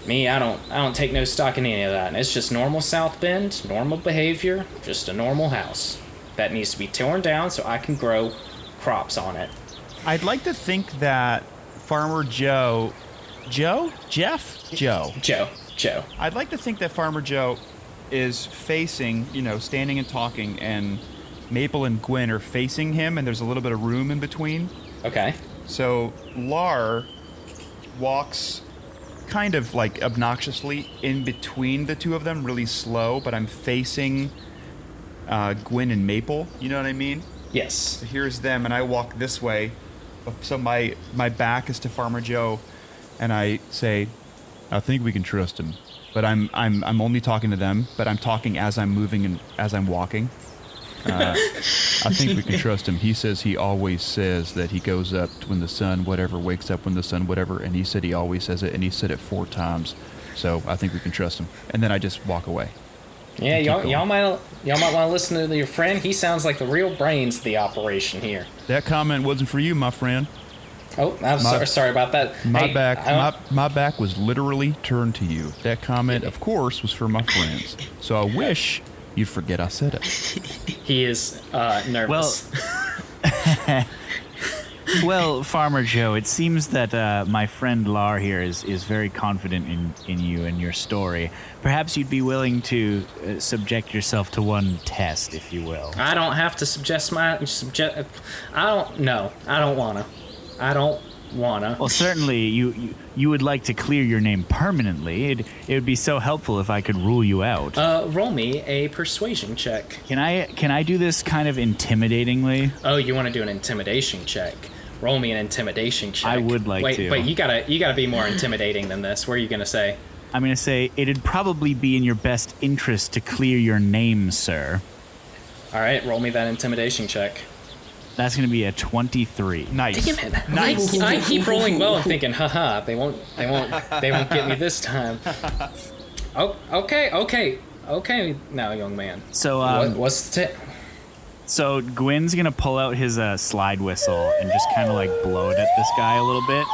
Speaker 1: Me, I don't take no stock in any of that. And it's just normal Southbend, normal behavior, just a normal house that needs to be torn down so I can grow crops on it.
Speaker 3: I'd like to think that Farmer Joe. I'd like to think that Farmer Joe is facing, standing and talking, and Maple and Gwen are facing him, and there's a little bit of room in between.
Speaker 1: Okay.
Speaker 3: So Lar walks kind of like obnoxiously in between the two of them, really slow, but I'm facing Gwen and Maple. You know what I mean?
Speaker 1: Yes.
Speaker 3: So here's them, and I walk this way. So my back is to Farmer Joe, and I say, I think we can trust him. But I'm only talking to them, but I'm talking as I'm moving and as I'm walking. I think we can trust him. He says he always says that he goes up when the sun whatever, wakes up when the sun whatever, and he said he always says it, and he said it 4 times. So I think we can trust him. And then I just walk away.
Speaker 1: Yeah, y'all might want to listen to your friend. He sounds like the real brains of the operation here.
Speaker 3: That comment wasn't for you, my friend.
Speaker 1: Oh, I'm sorry about that.
Speaker 3: My back was literally turned to you. That comment, of course, was for my friends. So I wish you'd forget I said it.
Speaker 1: He is nervous.
Speaker 2: Well, Well, Farmer Joe, it seems that my friend Lar here is very confident in you and your story. Perhaps you'd be willing to subject yourself to one test, if you will.
Speaker 1: I don't have to I don't wanna.
Speaker 2: Well, certainly you would like to clear your name permanently. It would be so helpful if I could rule you out.
Speaker 1: Roll me a persuasion check.
Speaker 2: Can I do this kind of intimidatingly?
Speaker 1: Oh, you want to do an intimidation check? Roll me an intimidation check.
Speaker 2: I would like to.
Speaker 1: Wait, you gotta be more intimidating than this. What are you gonna say?
Speaker 2: I'm going to say it'd probably be in your best interest to clear your name, sir.
Speaker 1: All right, roll me that intimidation check.
Speaker 2: That's going to be a 23.
Speaker 3: Nice.
Speaker 1: Damn it!
Speaker 3: Nice.
Speaker 1: I keep rolling well and thinking, haha, they won't get me this time. Oh, okay. Now, young man.
Speaker 2: So
Speaker 1: what's the
Speaker 2: So Gwyn's going to pull out his slide whistle and just kind of like blow it at this guy a little bit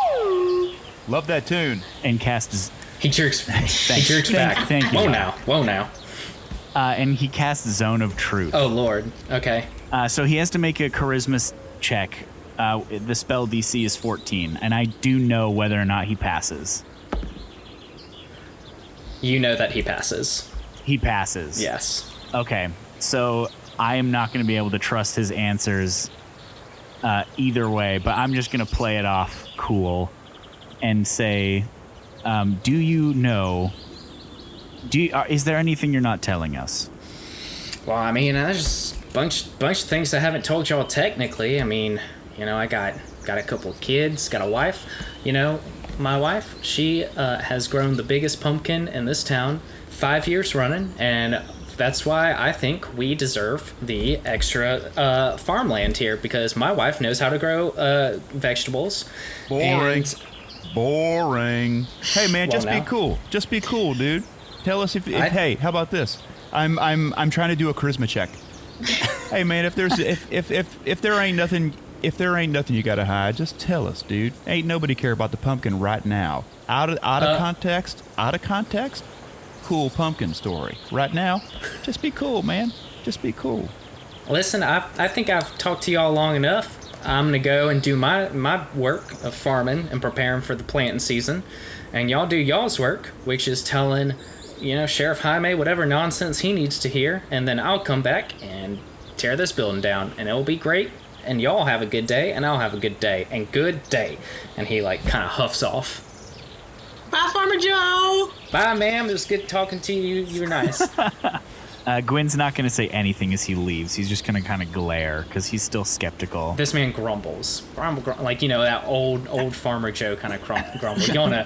Speaker 3: Love that tune.
Speaker 2: and cast his
Speaker 1: He jerks back.
Speaker 2: Thank you.
Speaker 1: Whoa now.
Speaker 2: and he casts Zone of Truth.
Speaker 1: Oh lord. Okay.
Speaker 2: So he has to make a charisma check. The spell DC is 14, and I do know whether or not he passes.
Speaker 1: You know that he passes.
Speaker 2: He passes.
Speaker 1: Yes.
Speaker 2: Okay, so I am not going to be able to trust his answers either way, but I'm just going to play it off cool and say, do you know... is there anything you're not telling us?
Speaker 1: Well, I mean, there's a bunch of things I haven't told y'all technically. I mean, you know, I got a couple of kids, got a wife. You know, my wife, she has grown the biggest pumpkin in this town 5 years running, and that's why I think we deserve the extra farmland here, because my wife knows how to grow vegetables.
Speaker 3: Boring. Hey man,
Speaker 1: Well,
Speaker 3: just be
Speaker 1: now.
Speaker 3: cool. Just be cool, dude. Tell us if hey, how about this? I'm trying to do a charisma check. Hey man, if there ain't nothing you gotta hide, just tell us, dude. Ain't nobody care about the pumpkin right now. Out of context, cool pumpkin story. Right now, just be cool, man. Just be cool.
Speaker 1: Listen, I think I've talked to y'all long enough. I'm gonna go and do my work of farming and preparing for the planting season, and y'all do y'all's work, which is telling, you know, Sheriff Jaime whatever nonsense he needs to hear, and then I'll come back and tear this building down, and it'll be great, and y'all have a good day, and I'll have a good day, and good day. And he like kind of huffs off.
Speaker 4: Bye, Farmer Joe.
Speaker 1: Bye, ma'am. It was good talking to you. You were nice.
Speaker 2: Gwyn's not going to say anything as he leaves. He's just going to kind of glare because he's still skeptical.
Speaker 1: This man grumbles. Like, you know, that old Farmer Joe kind of grumble. Y'all know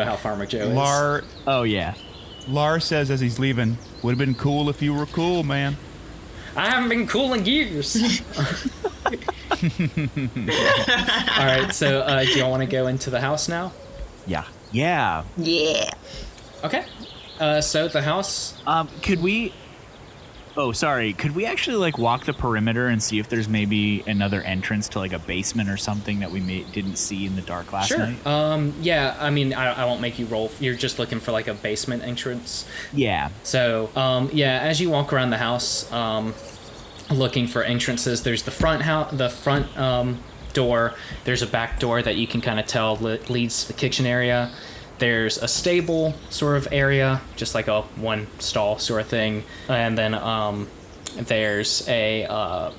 Speaker 1: how Farmer Joe is.
Speaker 2: Oh, yeah.
Speaker 3: Lar says as he's leaving, would have been cool if you were cool, man.
Speaker 1: I haven't been cool in years. All right, so do y'all want to go into the house now?
Speaker 2: Yeah. Yeah.
Speaker 4: Yeah.
Speaker 1: Okay. So the house...
Speaker 2: Could we... Oh, sorry. Could we actually, like, walk the perimeter and see if there's maybe another entrance to, like, a basement or something that we didn't see in the dark last night?
Speaker 1: Sure. Yeah, I mean, I won't make you roll. You're just looking for, like, a basement entrance.
Speaker 2: Yeah.
Speaker 1: So, yeah, as you walk around the house, looking for entrances, there's the front door. There's a back door that you can kind of tell leads to the kitchen area. There's a stable sort of area, just like a one stall sort of thing. And then there's a...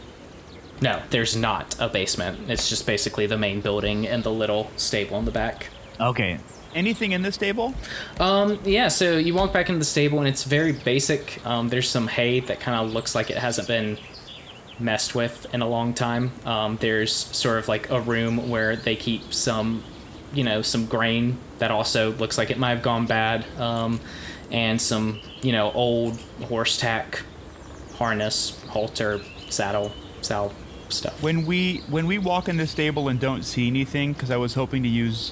Speaker 1: no, there's not a basement. It's just basically the main building and the little stable in the back.
Speaker 2: Okay.
Speaker 3: Anything in the stable?
Speaker 1: Yeah, so you walk back into the stable and it's very basic. There's some hay that kind of looks like it hasn't been messed with in a long time. There's sort of like a room where they keep some grain that also looks like it might have gone bad, and some, old horse tack, harness, halter, saddle stuff.
Speaker 3: When we walk in the stable and don't see anything, because I was hoping to use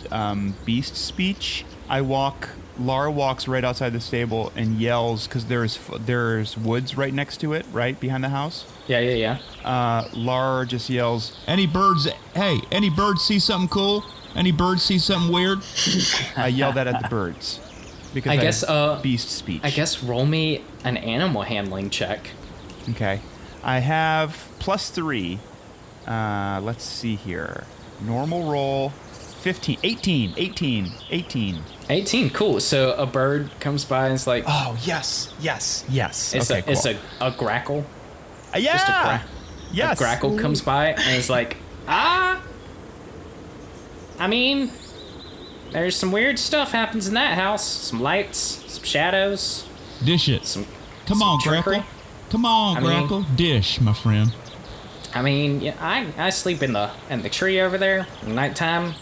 Speaker 3: beast speech, Lara walks right outside the stable and yells, because there's woods right next to it, right behind the house.
Speaker 1: Yeah.
Speaker 3: Lara just yells, any birds see something cool? Any birds see something weird? I yell that at the birds. Because I guess beast speech.
Speaker 1: I guess roll me an animal handling check.
Speaker 3: Okay. I have +3, Let's see here. Normal roll. 15, 18.
Speaker 1: 18, cool. So a bird comes by and it's like,
Speaker 3: Oh, yes.
Speaker 1: it's,
Speaker 3: Okay,
Speaker 1: it's
Speaker 3: cool.
Speaker 1: a grackle.
Speaker 3: Yeah.
Speaker 1: Just a
Speaker 3: Yes.
Speaker 1: A grackle comes by and it's like, I mean, there's some weird stuff happens in that house. Some lights, some shadows,
Speaker 7: Dish it.
Speaker 1: some.
Speaker 7: Come
Speaker 1: some
Speaker 7: on,
Speaker 1: trickery.
Speaker 7: Grackle. Come on,
Speaker 1: I mean-
Speaker 7: Grackle. Dish, my friend.
Speaker 1: I mean, yeah, I sleep in the tree over there at nighttime.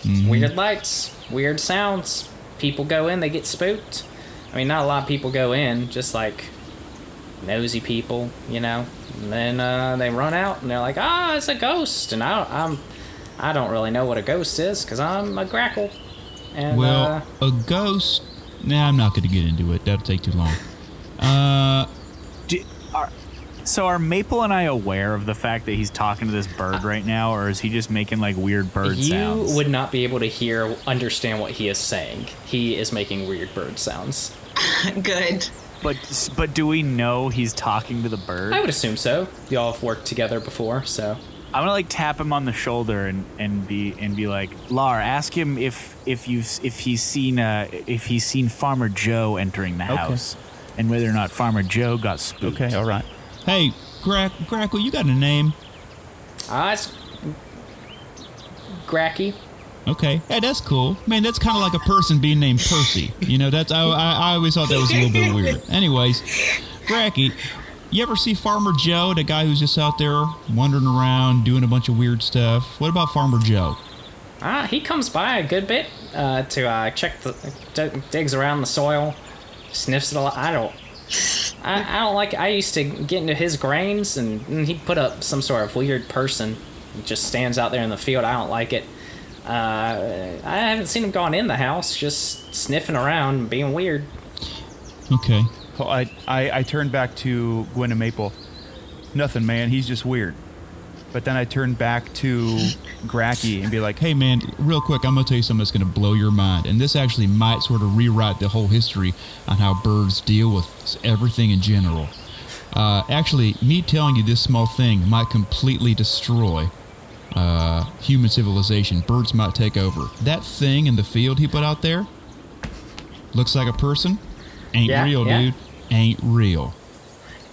Speaker 7: Mm-hmm.
Speaker 1: Weird lights, weird sounds. People go in, they get spooked. I mean, not a lot of people go in, just like nosy people, you know. And then they run out and they're like, it's a ghost. And I don't really know what a ghost is because I'm a grackle. And
Speaker 7: Well, a ghost. Nah, I'm not going to get into it. That'll take too long.
Speaker 2: So are Maple and I aware of the fact that he's talking to this bird right now, or is he just making like weird bird sounds?
Speaker 1: you would not be able to understand what he is saying. He is making weird bird sounds.
Speaker 4: Good.
Speaker 2: But do we know he's talking to the bird?
Speaker 1: I would assume so. Y'all have worked together before, so.
Speaker 2: I'm gonna like tap him on the shoulder and be like, Lar, ask him if he's seen Farmer Joe entering the house, and whether or not Farmer Joe got spooked.
Speaker 3: Okay, all right.
Speaker 7: Hey, Grackle, you got a name?
Speaker 1: It's Gracky.
Speaker 7: Okay. Hey, that's cool. Man, that's kind of like a person being named Percy. You know, that's I always thought that was a little bit weird. Anyways, Gracky, you ever see Farmer Joe, the guy who's just out there wandering around doing a bunch of weird stuff? What about Farmer Joe?
Speaker 1: He comes by a good bit to check digs around the soil, sniffs it a lot. I don't like. I used to get into his grains, and he'd put up some sort of weird person. He just stands out there in the field. I don't like it. I haven't seen him gone in the house, just sniffing around, and being weird.
Speaker 7: Okay.
Speaker 3: Well, I turned back to Gwen and Maple. Nothing, man. He's just weird. But then I turned back to Gracky and be like,
Speaker 7: Hey, man, real quick, I'm going to tell you something that's going to blow your mind. And this actually might sort of rewrite the whole history on how birds deal with everything in general. Actually, me telling you this small thing might completely destroy human civilization. Birds might take over. That thing in the field he put out there looks like a person. Ain't real, dude. Ain't real.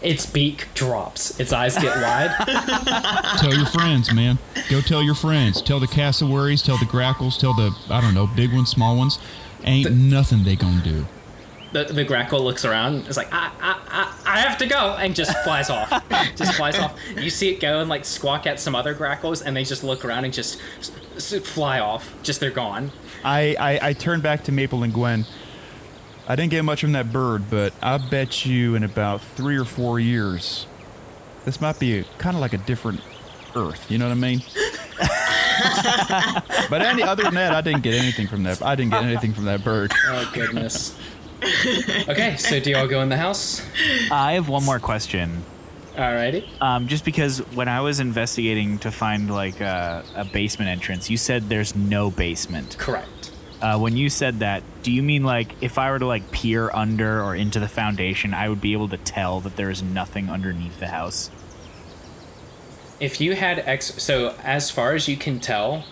Speaker 1: Its beak drops. Its eyes get wide.
Speaker 7: Tell your friends, man. Go tell your friends. Tell the cassowaries, tell the grackles, tell the, I don't know, big ones, small ones. Ain't nothing they gonna do.
Speaker 1: The grackle looks around. It's like, I have to go, and just flies off. Just flies off. You see it go and like squawk at some other grackles, and they just look around and just fly off. Just they're gone.
Speaker 3: I turned back to Maple and Gwen. I didn't get much from that bird, but I bet you in about 3 or 4 years, this might be kind of like a different Earth. You know what I mean? But other than that, I didn't get anything from that. I didn't get anything from that bird.
Speaker 1: Oh, goodness. Okay, so do y'all go in the house?
Speaker 2: I have one more question.
Speaker 1: Alrighty.
Speaker 2: Just because when I was investigating to find like a basement entrance, you said there's no basement.
Speaker 1: Correct.
Speaker 2: When you said that, do you mean like if I were to like peer under or into the foundation, I would be able to tell that there is nothing underneath the house?
Speaker 1: If you had so as far as you can tell,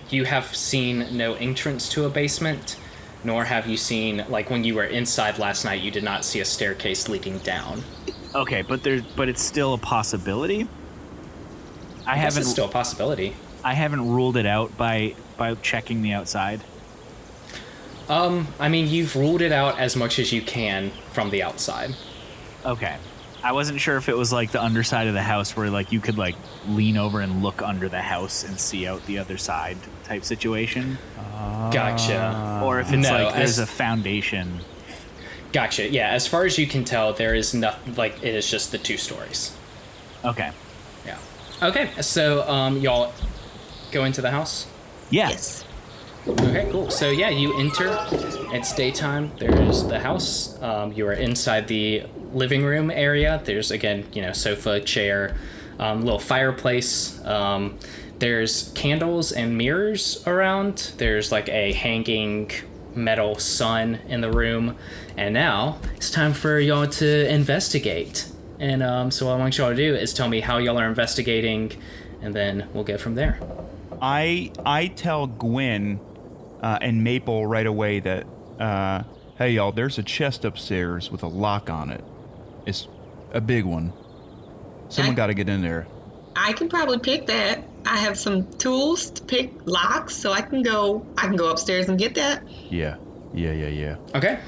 Speaker 1: you have seen no entrance to a basement, nor have you seen, like when you were inside last night, you did not see a staircase leading down.
Speaker 2: Okay, but it's still a possibility.
Speaker 1: I guess it's still a possibility.
Speaker 2: I haven't ruled it out by checking the outside.
Speaker 1: I mean, you've ruled it out as much as you can from the outside.
Speaker 2: Okay. I wasn't sure if it was like the underside of the house where like you could like lean over and look under the house and see out the other side type situation.
Speaker 1: Gotcha.
Speaker 2: Or if it's
Speaker 1: No,
Speaker 2: like there's a foundation.
Speaker 1: Gotcha. Yeah, as far as you can tell, there is nothing, like it is just the 2 stories.
Speaker 2: Okay.
Speaker 1: Yeah. Okay, so y'all go into the house?
Speaker 2: Yeah.
Speaker 4: Yes.
Speaker 1: Okay, cool. So yeah, you enter. It's daytime. There's the house. You are inside the living room area. There's again, sofa, chair, little fireplace. There's candles and mirrors around. There's like a hanging metal sun in the room. And now it's time for y'all to investigate. And so what I want y'all to do is tell me how y'all are investigating, and then we'll go from there.
Speaker 3: I tell Gwen and Maple right away that, hey, y'all, there's a chest upstairs with a lock on it. It's a big one. Someone got to get in there.
Speaker 4: I can probably pick that. I have some tools to pick locks, so I can go upstairs and get that.
Speaker 3: Yeah.
Speaker 1: Okay,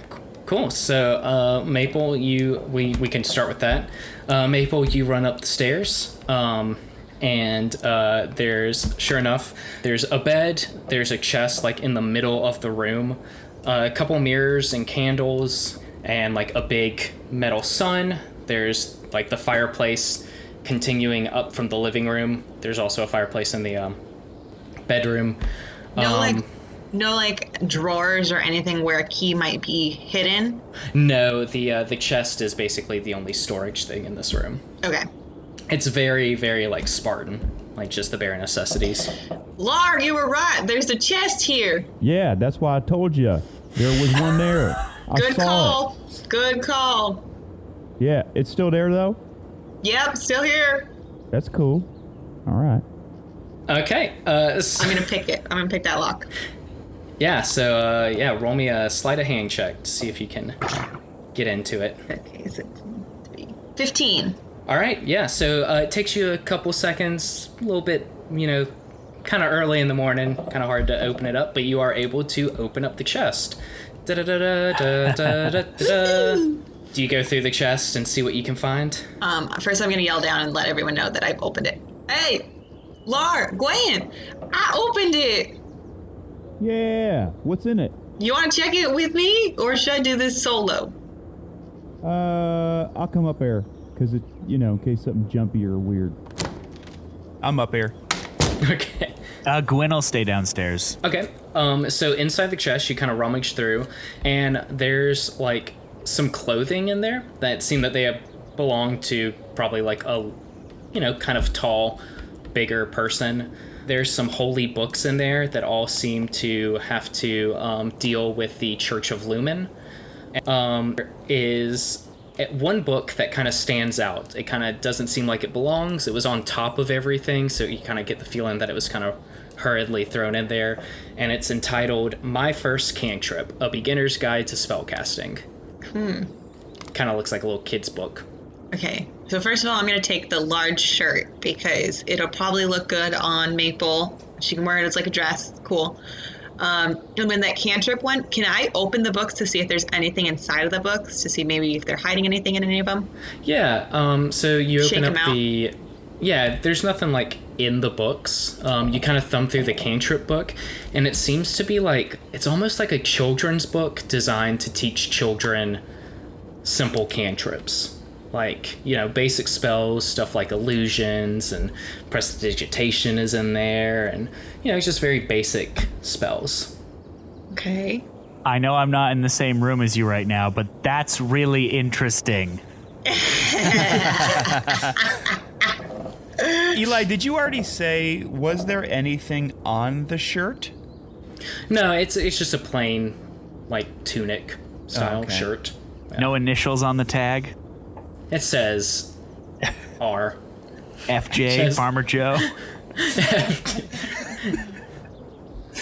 Speaker 1: cool. So, Maple, we can start with that. Maple, you run up the stairs, and sure enough, there's a bed, there's a chest, like, in the middle of the room, a couple mirrors and candles, and, like, a big metal sun. There's, like, the fireplace continuing up from the living room. There's also a fireplace in the bedroom.
Speaker 4: No, drawers or anything where a key might be hidden?
Speaker 1: No, the chest is basically the only storage thing in this room.
Speaker 4: Okay.
Speaker 1: It's very, very, like, Spartan. Like, just the bare necessities.
Speaker 4: Larg, you were right. There's a chest here.
Speaker 8: Yeah, that's why I told you. There was one there.
Speaker 4: Good call. Good call.
Speaker 8: Yeah, it's still there, though?
Speaker 4: Yep, still here.
Speaker 8: That's cool. All right.
Speaker 1: Okay.
Speaker 4: I'm going to pick it. I'm going to pick that lock.
Speaker 1: Yeah, so, roll me a sleight of hand check to see if you can get into it.
Speaker 4: Okay, 15.
Speaker 1: All right, yeah, so it takes you a couple seconds, a little bit, kind of early in the morning, kind of hard to open it up, but you are able to open up the chest. Da-da-da-da-da-da-da-da. Do you go through the chest and see what you can find?
Speaker 4: First I'm going to yell down and let everyone know that I've opened it. Hey, Gwen, I opened it.
Speaker 8: Yeah, what's in it?
Speaker 4: You want to check it with me, or should I do this solo?
Speaker 8: I'll come up there, because it, in case something jumpy or weird.
Speaker 3: I'm up here.
Speaker 1: Okay.
Speaker 2: Gwen will stay downstairs.
Speaker 1: Okay, so inside the chest, you kind of rummage through, and there's, like, some clothing in there that seem that they belong to probably, like, a, kind of tall, bigger person. There's some holy books in there that all seem to have to deal with the Church of Lumen. There is one book that kind of stands out. It kind of doesn't seem like it belongs. It was on top of everything, so you kind of get the feeling that it was kind of hurriedly thrown in there. And it's entitled My First Cantrip, A Beginner's Guide to Spellcasting. Kind of looks like a little kid's book. Okay.
Speaker 4: So first of all, I'm going to take the large shirt because it'll probably look good on Maple. She can wear it as like a dress. Cool. And then that cantrip one, can I open the books to see if there's anything inside of the books, to see maybe if they're hiding anything in any of them?
Speaker 1: Yeah. So you open up
Speaker 4: the...
Speaker 1: Yeah, there's nothing like in the books. You kind of thumb through the cantrip book, and it seems to be like, it's almost like a children's book designed to teach children simple cantrips. Like, basic spells, stuff like illusions and prestidigitation is in there, and, it's just very basic spells.
Speaker 4: Okay.
Speaker 2: I know I'm not in the same room as you right now, but that's really interesting.
Speaker 3: Eli, did you already say, was there anything on the shirt?
Speaker 1: No, it's just a plain, like, tunic style shirt. Yeah.
Speaker 2: No initials on the tag?
Speaker 1: It says R.
Speaker 2: FJ,
Speaker 1: says,
Speaker 2: Farmer Joe.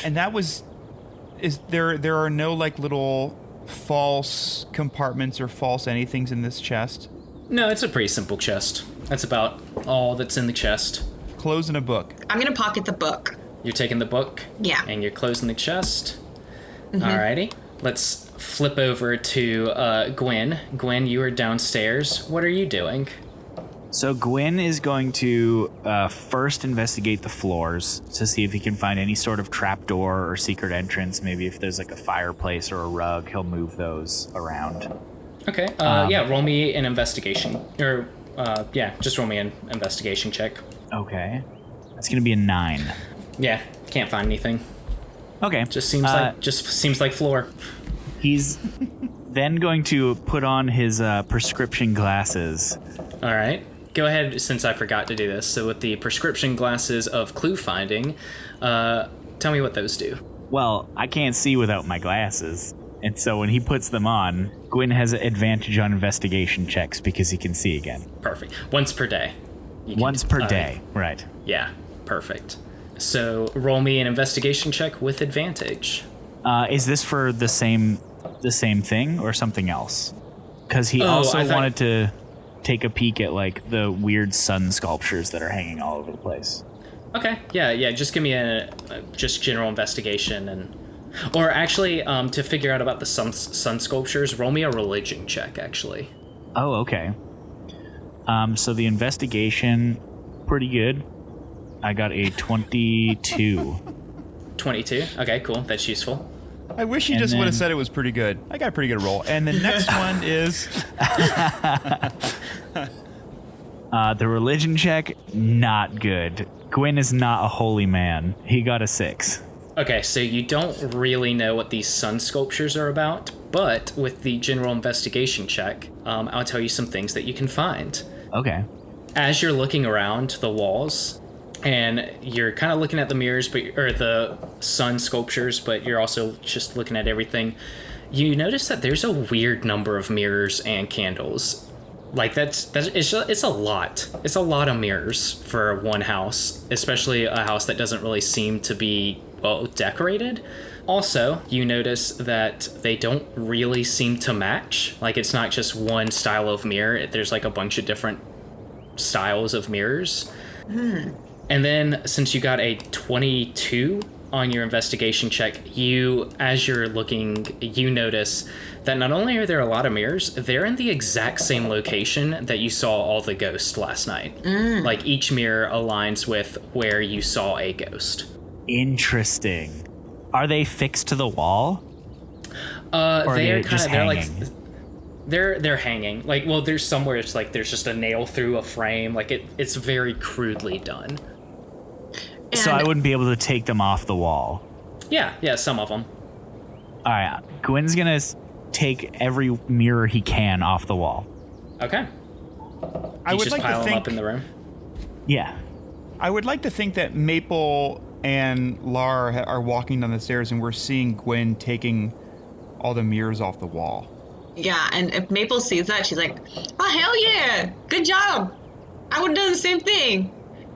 Speaker 3: And that was... There are no, like, little false compartments or false anythings in this chest?
Speaker 1: No, it's a pretty simple chest. That's about all that's in the chest.
Speaker 3: Clothes and a book.
Speaker 4: I'm going to pocket the book.
Speaker 1: You're taking the book?
Speaker 4: Yeah.
Speaker 1: And you're closing the chest?
Speaker 4: Mm-hmm.
Speaker 1: Alrighty. Let's flip over to Gwen. Gwen, you are downstairs. What are you doing?
Speaker 2: So Gwen is going to first investigate the floors to see if he can find any sort of trapdoor or secret entrance. Maybe if there's like a fireplace or a rug, he'll move those around.
Speaker 1: Okay. Roll me an investigation. Or, just roll me an investigation check.
Speaker 2: Okay. That's going to be a 9.
Speaker 1: Yeah, can't find anything.
Speaker 2: Okay.
Speaker 1: Just seems like floor.
Speaker 2: He's then going to put on his prescription glasses.
Speaker 1: All right. Go ahead, since I forgot to do this. So with the prescription glasses of clue finding, tell me what those do.
Speaker 2: Well, I can't see without my glasses. And so when he puts them on, Gwen has an advantage on investigation checks because he can see again.
Speaker 1: Perfect. Once per day.
Speaker 2: Once per day, right.
Speaker 1: Yeah. Perfect. So roll me an investigation check with advantage.
Speaker 2: Is this for the same thing or something else? Because he
Speaker 1: Oh,
Speaker 2: also
Speaker 1: I thought-
Speaker 2: wanted to take a peek at like the weird sun sculptures that are hanging all over the place.
Speaker 1: Okay, yeah. Just give me a just general investigation, or actually, to figure out about the sun sculptures, roll me a religion check. Actually.
Speaker 2: Oh, okay. So the investigation, pretty good. I got a 22.
Speaker 1: 22. Okay, cool. That's useful.
Speaker 3: I wish you
Speaker 2: And
Speaker 3: just would have
Speaker 2: then-
Speaker 3: said it was pretty good. I got a pretty good roll. And the next one is
Speaker 2: The religion check, not good. Gwyn is not a holy man. He got a 6.
Speaker 1: Okay, so you don't really know what these sun sculptures are about, but with the general investigation check, I'll tell you some things that you can find.
Speaker 2: Okay.
Speaker 1: As you're looking around the walls, and you're kind of looking at the mirrors, or the sun sculptures, but you're also just looking at everything, you notice that there's a weird number of mirrors and candles. Like it's a lot. It's a lot of mirrors for one house, especially a house that doesn't really seem to be well decorated. Also, you notice that they don't really seem to match. Like it's not just one style of mirror. There's like a bunch of different styles of mirrors. And then since you got a 22 on your investigation check, as you're looking, you notice that not only are there a lot of mirrors, they're in the exact same location that you saw all the ghosts last night. Like each mirror aligns with where you saw a ghost.
Speaker 2: Interesting. Are they fixed to the wall? Or are
Speaker 1: They're
Speaker 2: they just
Speaker 1: they're like
Speaker 2: hanging?
Speaker 1: they're hanging. Like, well, there's somewhere it's like there's just a nail through a frame. Like it's very crudely done.
Speaker 2: So I wouldn't be able to take them off the wall.
Speaker 1: Yeah, some of them.
Speaker 2: All right. Gwyn's going to take every mirror he can off the wall.
Speaker 1: Okay.
Speaker 3: I
Speaker 1: You
Speaker 3: would
Speaker 1: just
Speaker 3: like
Speaker 1: pile
Speaker 3: to
Speaker 1: them up
Speaker 3: think
Speaker 1: in the room.
Speaker 2: Yeah.
Speaker 3: I would like to think that Maple and Lar are walking down the stairs and we're seeing Gwen taking all the mirrors off the wall.
Speaker 4: Yeah, and if Maple sees that, she's like, "Oh hell yeah, good job! I would have done the same thing.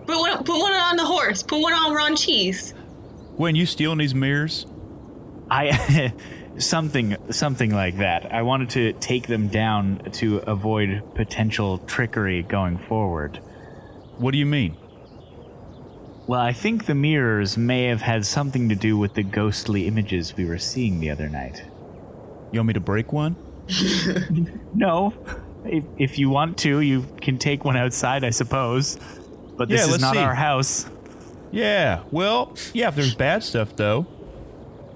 Speaker 4: Put one on the horse. Put one on Ron Cheese."
Speaker 3: Gwen, you stealing these mirrors?
Speaker 2: I something like that. I wanted to take them down to avoid potential trickery going forward.
Speaker 3: What do you mean?
Speaker 2: Well, I think the mirrors may have had something to do with the ghostly images we were seeing the other night.
Speaker 3: You want me to break one?
Speaker 2: No. If you want to, you can take one outside, I suppose. But this
Speaker 3: Yeah,
Speaker 2: is
Speaker 3: let's
Speaker 2: not
Speaker 3: see.
Speaker 2: our house.
Speaker 3: Yeah, well, yeah, if there's bad stuff, though.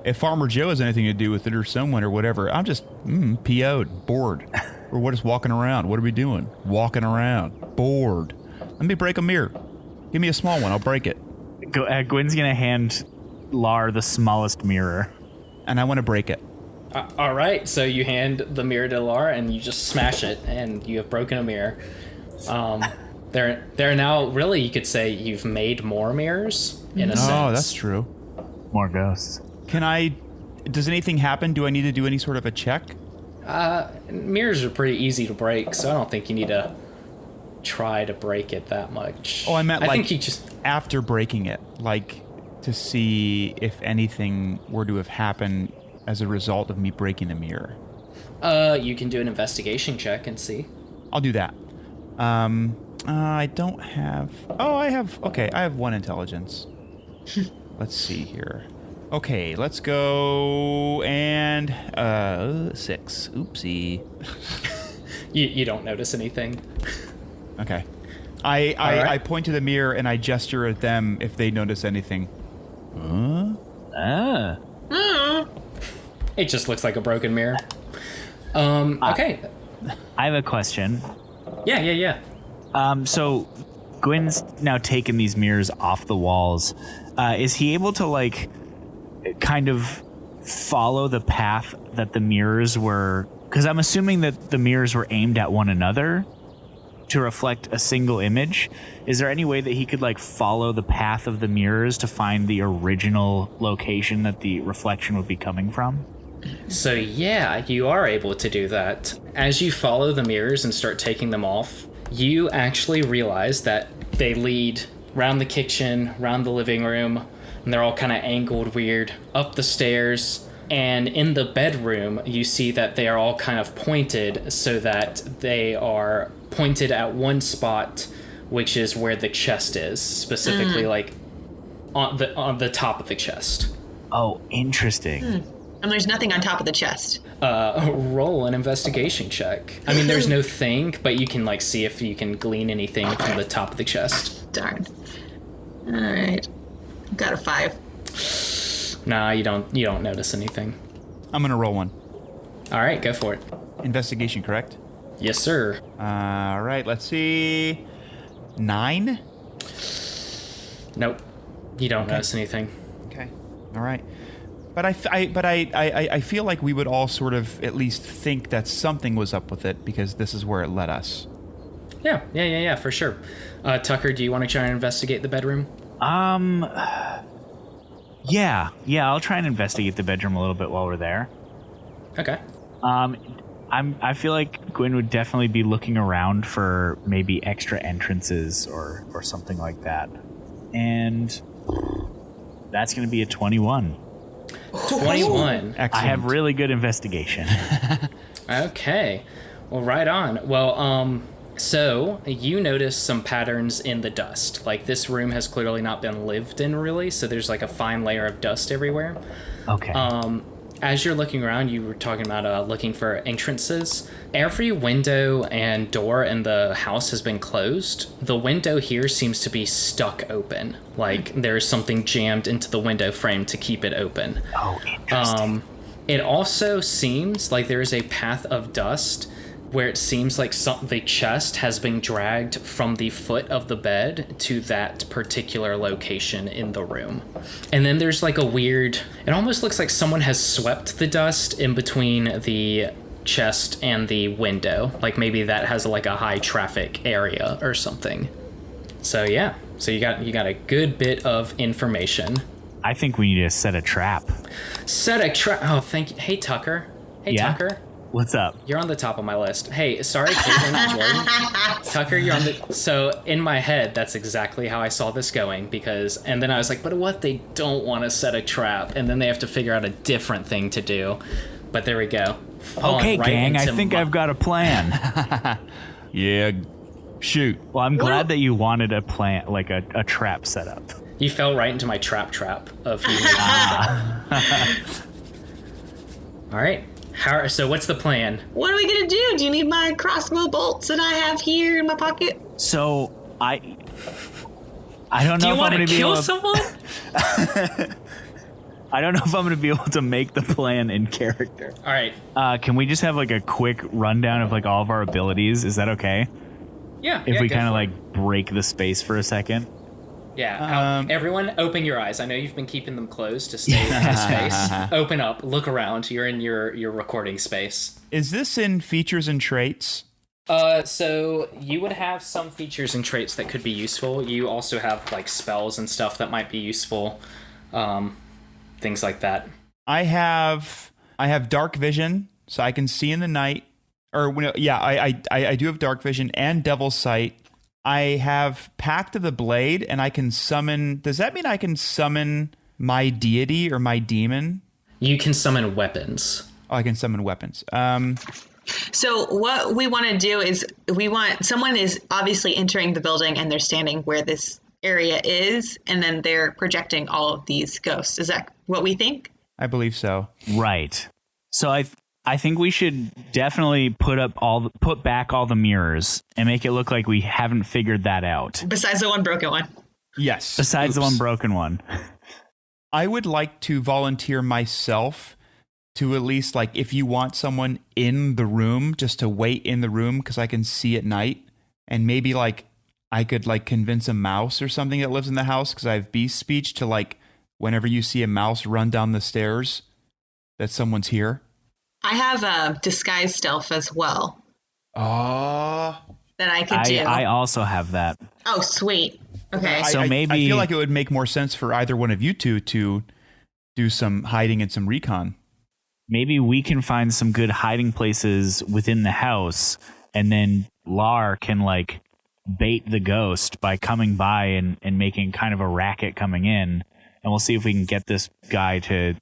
Speaker 3: If Farmer Joe has anything to do with it or someone or whatever, I'm just PO'd, bored. We're just walking around. What are we doing? Walking around. Bored. Let me break a mirror. Give me a small one. I'll break it.
Speaker 2: Gwen's going to hand Lar the smallest mirror.
Speaker 3: And I want to break it.
Speaker 1: All right, so you hand the mirror to Laura and you just smash it, and you have broken a mirror. There now, really, you could say you've made more mirrors in a sense.
Speaker 3: Oh, that's true.
Speaker 2: More ghosts.
Speaker 3: Does anything happen? Do I need to do any sort of a check?
Speaker 1: Mirrors are pretty easy to break, so I don't think you need to try to break it that much.
Speaker 3: Oh, I meant
Speaker 1: think you just
Speaker 3: after breaking it, like to see if anything were to have happened as a result of me breaking the mirror.
Speaker 1: you can do an investigation check and see.
Speaker 3: I'll do that. I don't have... Oh, I have... Okay, I have 1 intelligence. Let's see here. Okay, let's go and 6. Oopsie.
Speaker 1: You don't notice anything.
Speaker 3: Okay.
Speaker 1: right.
Speaker 3: I point to the mirror and I gesture at them if they notice anything.
Speaker 1: It just looks like a broken mirror. Okay.
Speaker 2: I have a question.
Speaker 1: Yeah.
Speaker 2: So Gwyn's now taken these mirrors off the walls. Is he able to, like, kind of follow the path that the mirrors were... Because I'm assuming that the mirrors were aimed at one another to reflect a single image. Is there any way that he could, like, follow the path of the mirrors to find the original location that the reflection would be coming from?
Speaker 1: So yeah, you are able to do that. As you follow the mirrors and start taking them off, you actually realize that they lead round the kitchen, round the living room, and they're all kind of angled weird, up the stairs. And in the bedroom, you see that they are all kind of pointed so that they are pointed at one spot, which is where the chest is, specifically like on the top of the chest.
Speaker 2: Oh, interesting.
Speaker 4: And there's nothing on top of the chest.
Speaker 1: Roll an investigation check. I mean, there's no thing, but you can like see if you can glean anything from the top of the chest.
Speaker 4: Darn. All right. Got a 5.
Speaker 1: Nah, you don't notice anything.
Speaker 3: I'm gonna roll one.
Speaker 1: All right, go for it.
Speaker 3: Investigation, correct?
Speaker 1: Yes, sir.
Speaker 3: All right, let's see. 9?
Speaker 1: Nope. You don't notice anything.
Speaker 3: Okay. All right. But I feel like we would all sort of at least think that something was up with it because this is where it led us.
Speaker 1: Yeah, for sure. Tucker, do you want to try and investigate the bedroom?
Speaker 2: Yeah, I'll try and investigate the bedroom a little bit while we're there.
Speaker 1: Okay.
Speaker 2: I feel like Gwyn would definitely be looking around for maybe extra entrances or something like that. And that's going to be a 21.
Speaker 1: 21.
Speaker 3: Excellent.
Speaker 2: I have really good investigation.
Speaker 1: Okay. Well, right on. Well, so you notice some patterns in the dust. Like this room has clearly not been lived in really, so there's like a fine layer of dust everywhere.
Speaker 2: Okay.
Speaker 1: As you're looking around, you were talking about looking for entrances. Every window and door in the house has been closed. The window here seems to be stuck open. Like there's something jammed into the window frame to keep it open.
Speaker 2: Oh, interesting.
Speaker 1: It also seems like there is a path of dust where it seems like the chest has been dragged from the foot of the bed to that particular location in the room. And then there's like a weird, it almost looks like someone has swept the dust in between the chest and the window. Like maybe that has like a high traffic area or something. So yeah, so you got a good bit of information.
Speaker 2: I think we need to set a trap.
Speaker 1: Set a trap. Oh, thank you. Hey, Tucker. Hey,
Speaker 2: Yeah?
Speaker 1: Tucker.
Speaker 2: What's up?
Speaker 1: You're on the top of my list. Hey, sorry, Caitlin and Jordan. Tucker, you're on the... So, in my head, that's exactly how I saw this going, because... And then I was like, but what if they don't want to set a trap? And then they have to figure out a different thing to do. But there we go.
Speaker 2: Okay, gang, I think I've got a plan.
Speaker 3: Yeah. Shoot.
Speaker 2: Well, I'm glad that you wanted a plan, like a trap set up.
Speaker 1: You fell right into my trap of you. All right. So what's the plan?
Speaker 4: What are we gonna do? Do you need my crossbow bolts that I have here in my pocket?
Speaker 2: So I don't know
Speaker 1: Do you
Speaker 2: if I'm
Speaker 1: want
Speaker 2: going
Speaker 1: to
Speaker 2: to be
Speaker 1: kill
Speaker 2: able to.
Speaker 1: someone?
Speaker 2: I don't know if I'm going to be able to make the plan in character.
Speaker 1: All right.
Speaker 2: Can we just have like a quick rundown of like all of our abilities? Is that okay?
Speaker 1: Yeah.
Speaker 2: If we
Speaker 1: go
Speaker 2: kind of
Speaker 1: for it.
Speaker 2: like break the space for a second.
Speaker 1: Yeah. Everyone, open your eyes. I know you've been keeping them closed to stay in space. Open up. Look around. You're in your recording space.
Speaker 3: Is this in features and traits?
Speaker 1: So you would have some features and traits that could be useful. You also have like spells and stuff that might be useful. Things like that.
Speaker 3: I have dark vision, so I can see in the night. I do have dark vision and devil's sight. I have Pact of the Blade, and I can summon... Does that mean I can summon my deity or my demon?
Speaker 1: You can summon weapons.
Speaker 3: Oh, I can summon weapons.
Speaker 4: So what we want to do is someone is obviously entering the building and they're standing where this area is, and then they're projecting all of these ghosts. Is that what we think?
Speaker 3: I believe so.
Speaker 2: Right. So I think we should definitely put back all the mirrors and make it look like we haven't figured that out.
Speaker 4: Besides the one broken one.
Speaker 3: Yes.
Speaker 2: Besides the one broken one.
Speaker 3: I would like to volunteer myself to at least, like, if you want someone in the room, just to wait in the room because I can see at night. And maybe, like, I could, like, convince a mouse or something that lives in the house because I have beast speech to, like, whenever you see a mouse run down the stairs, that someone's here.
Speaker 4: I have disguise stealth as well.
Speaker 3: Oh.
Speaker 4: That I could do.
Speaker 2: I also have that.
Speaker 4: Oh, sweet. Okay.
Speaker 2: So maybe...
Speaker 3: I feel like it would make more sense for either one of you two to do some hiding and some recon.
Speaker 2: Maybe we can find some good hiding places within the house, and then Lar can, like, bait the ghost by coming by and making kind of a racket coming in. And we'll see if we can get this guy to,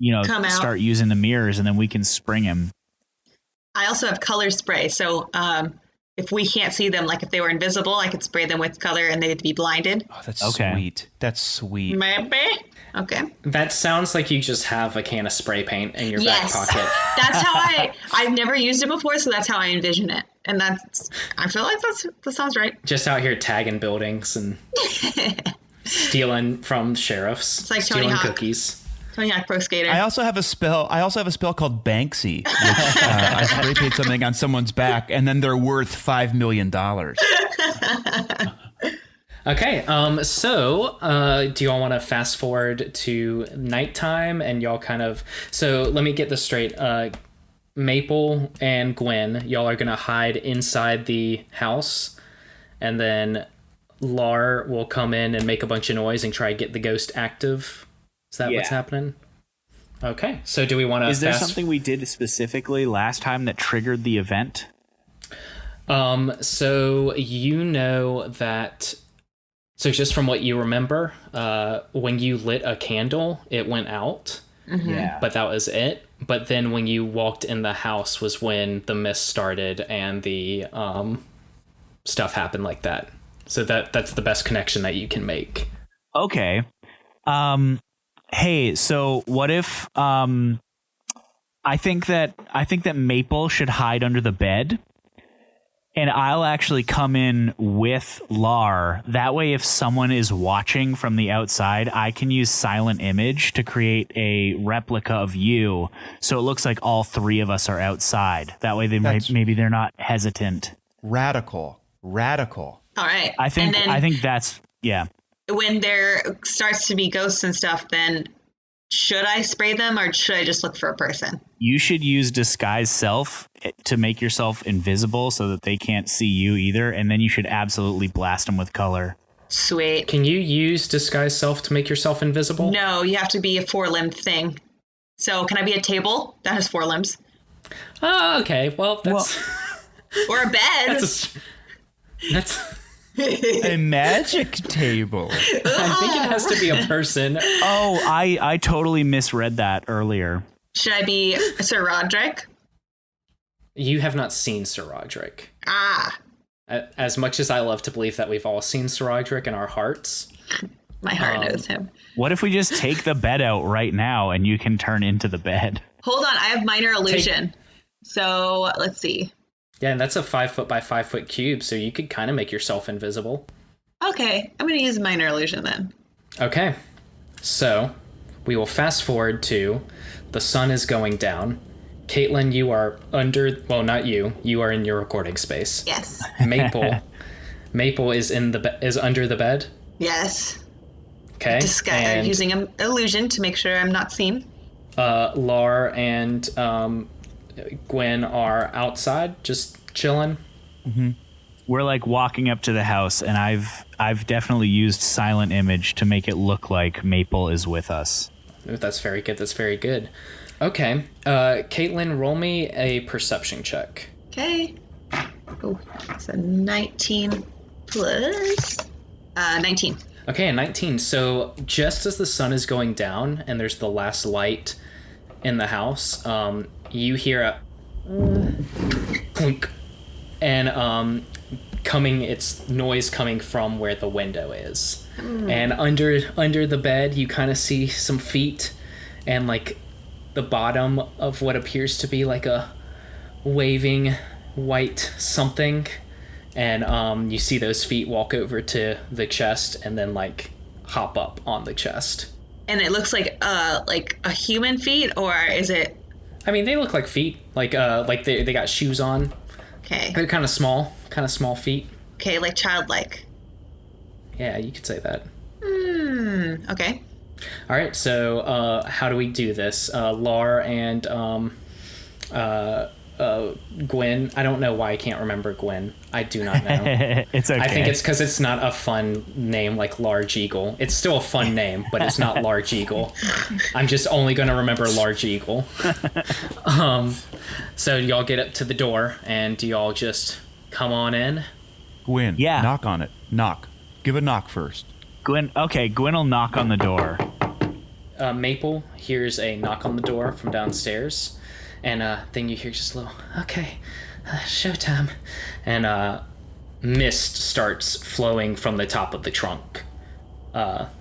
Speaker 4: Come out.
Speaker 2: start using the mirrors, and then we can spring him.
Speaker 4: I also have color spray. So if we can't see them, like if they were invisible, I could spray them with color and they'd be blinded.
Speaker 3: Oh, that's
Speaker 2: Okay.
Speaker 3: sweet. That's sweet.
Speaker 4: Maybe. Okay.
Speaker 1: That sounds like you just have a can of spray paint in your back pocket.
Speaker 4: That's how I've never used it before, so that's how I envision it. And I feel like that sounds right.
Speaker 1: Just out here tagging buildings and stealing from sheriffs.
Speaker 4: It's like Tony
Speaker 1: stealing
Speaker 4: Hawk.
Speaker 1: cookies.
Speaker 4: Tony Hawk Pro Skater.
Speaker 3: I also have a spell called Banksy, which I spray paint something on someone's back, and then they're worth $5 million.
Speaker 1: Okay, so do y'all want to fast forward to nighttime and y'all kind of... So let me get this straight. Maple and Gwen, y'all are going to hide inside the house, and then Lar will come in and make a bunch of noise and try to get the ghost active. Is that what's happening? Okay, so do we want to...
Speaker 2: Is there something we did specifically last time that triggered the event?
Speaker 1: So you know that... So just from what you remember, when you lit a candle, it went out.
Speaker 4: Mm-hmm.
Speaker 2: Yeah.
Speaker 1: But that was it. But then when you walked in the house was when the mist started and the stuff happened like that. So that's the best connection that you can make.
Speaker 2: Okay. Hey, so what if I think that Maple should hide under the bed, and I'll actually come in with Lar. That way, if someone is watching from the outside, I can use silent image to create a replica of you, so it looks like all three of us are outside. That way, maybe they're not hesitant.
Speaker 3: Radical.
Speaker 4: All right.
Speaker 2: I think that's
Speaker 4: When there starts to be ghosts and stuff, then should I spray them or should I just look for a person?
Speaker 2: You should use disguise self to make yourself invisible so that they can't see you either, and then you should absolutely blast them with color.
Speaker 4: Sweet.
Speaker 1: Can you use disguise self to make yourself invisible?
Speaker 4: No, you have to be a 4-limbed thing. So can I be a table that has 4 limbs?
Speaker 1: Oh, okay. Well, that's...
Speaker 4: Or a bed.
Speaker 1: That's...
Speaker 3: A magic table.
Speaker 1: I think it has to be a person.
Speaker 2: Oh, I totally misread that earlier.
Speaker 4: Should I be Sir Roderick?
Speaker 1: You have not seen Sir Roderick.
Speaker 4: Ah.
Speaker 1: As much as I love to believe that we've all seen Sir Roderick in our hearts.
Speaker 4: My heart knows him.
Speaker 2: What if we just take the bed out right now and you can turn into the bed?
Speaker 4: Hold on, I have minor illusion. So let's see.
Speaker 1: Yeah, and that's a 5 foot by 5 foot cube, so you could kind of make yourself invisible.
Speaker 4: Okay, I'm going to use minor illusion then.
Speaker 1: Okay, so we will fast forward to the sun is going down. Caitlin, you are under, well, not you. You are in your recording space.
Speaker 4: Yes.
Speaker 1: Maple is is under the bed.
Speaker 4: Yes.
Speaker 1: Okay.
Speaker 4: I'm using an illusion to make sure I'm not seen.
Speaker 1: Lar and Gwen are outside, just chilling.
Speaker 2: Mm-hmm. We're like walking up to the house, and I've definitely used silent image to make it look like Maple is with us.
Speaker 1: Ooh, that's very good. That's very good. Okay, Caitlin, roll me a perception check.
Speaker 4: Okay. Oh, it's a 19 plus 19.
Speaker 1: Okay, a 19. So just as the sun is going down and there's the last light in the house, you hear a clunk, and it's noise coming from where the window is. And under the bed, you kind of see some feet and like the bottom of what appears to be like a waving white something. And you see those feet walk over to the chest and then like hop up on the chest.
Speaker 4: And it looks like a human feet, or is it?
Speaker 1: I mean, they look like feet, like they got shoes on.
Speaker 4: Okay.
Speaker 1: They're kind of small feet.
Speaker 4: Okay, like childlike.
Speaker 1: Yeah, you could say that.
Speaker 4: Okay.
Speaker 1: All right, so how do we do this? Lar and Gwen. I don't know why I can't remember Gwen. I do not know.
Speaker 2: It's okay.
Speaker 1: I think it's because it's not a fun name like Large Eagle. It's still a fun name, but it's not Large Eagle. I'm just only going to remember Large Eagle. So y'all get up to the door, and do y'all just come on in?
Speaker 3: Gwyn,
Speaker 2: Yeah.
Speaker 3: knock on it. Knock. Give a knock first.
Speaker 2: Gwyn will knock on the door.
Speaker 1: Maple hears a knock on the door from downstairs, and then you hear just a little, okay, showtime. And mist starts flowing from the top of the trunk.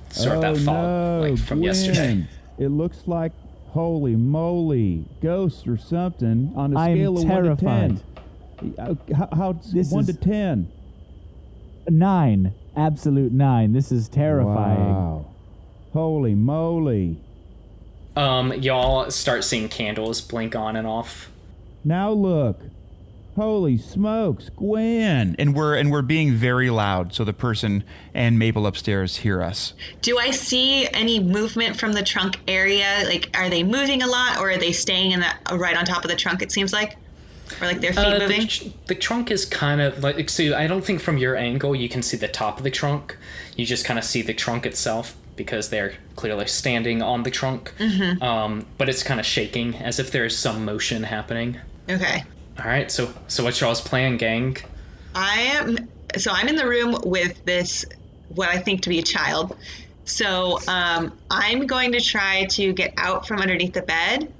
Speaker 1: Sort of that fog, like from yesterday.
Speaker 8: It looks like, holy moly, ghosts or something on a scale of
Speaker 5: terrified.
Speaker 8: 1 to 10. How
Speaker 5: This
Speaker 8: 1
Speaker 5: is-
Speaker 8: to 10?
Speaker 5: 9. Absolute 9. This is terrifying.
Speaker 8: Wow. Holy moly.
Speaker 1: Y'all start seeing candles blink on and off.
Speaker 8: Now look. Holy smokes, Gwen.
Speaker 3: And we're being very loud, so the person and Maple upstairs hear us.
Speaker 4: Do I see any movement from the trunk area? Like, are they moving a lot, or are they staying in the right on top of the trunk? It seems like, or like their feet moving.
Speaker 1: The trunk is kind of like, so I don't think from your angle you can see the top of the trunk. You just kind of see the trunk itself because they're clearly standing on the trunk. But it's kind of shaking as if there is some motion happening.
Speaker 4: Okay.
Speaker 1: All right, so what's y'all's plan, gang?
Speaker 4: I'm in the room with this, what I think to be a child. So I'm going to try to get out from underneath the bed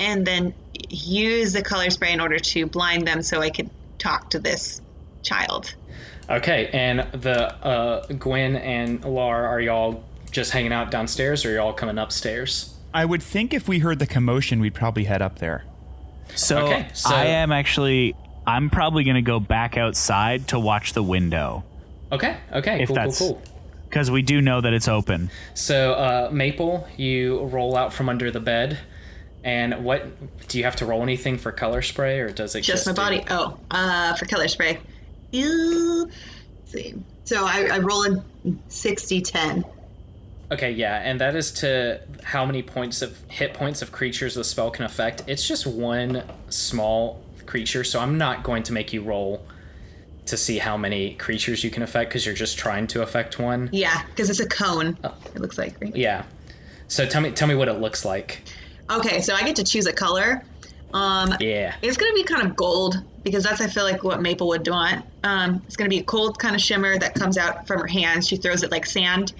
Speaker 4: and then use the color spray in order to blind them so I can talk to this child.
Speaker 1: Okay, and the Gwen and Lar, are y'all just hanging out downstairs, or are y'all coming upstairs?
Speaker 3: I would think if we heard the commotion, we'd probably head up there.
Speaker 2: So,
Speaker 1: Okay, so-
Speaker 2: I'm probably going to go back outside to watch the window.
Speaker 1: Okay,
Speaker 2: If
Speaker 1: cool,
Speaker 2: that's-
Speaker 1: cool.
Speaker 2: Because we do know that it's open.
Speaker 1: So, Maple, you roll out from under the bed, and what, do you have to roll anything for color spray, or does it
Speaker 4: Just my
Speaker 1: do-
Speaker 4: body. For color spray. Let's see. So I roll a 60-10.
Speaker 1: Okay, yeah, and that is to how many hit points of creatures the spell can affect. It's just one small creature, so I'm not going to make you roll to see how many creatures you can affect, because you're just trying to affect one.
Speaker 4: Yeah, because it's a cone. It looks like, right?
Speaker 1: Yeah. So tell me what it looks like.
Speaker 4: Okay, so I get to choose a color.
Speaker 1: Yeah.
Speaker 4: It's gonna be kind of gold, because that's, I feel like, what Maple would want. It's gonna be a cold kind of shimmer that comes out from her hands. She throws it like sand,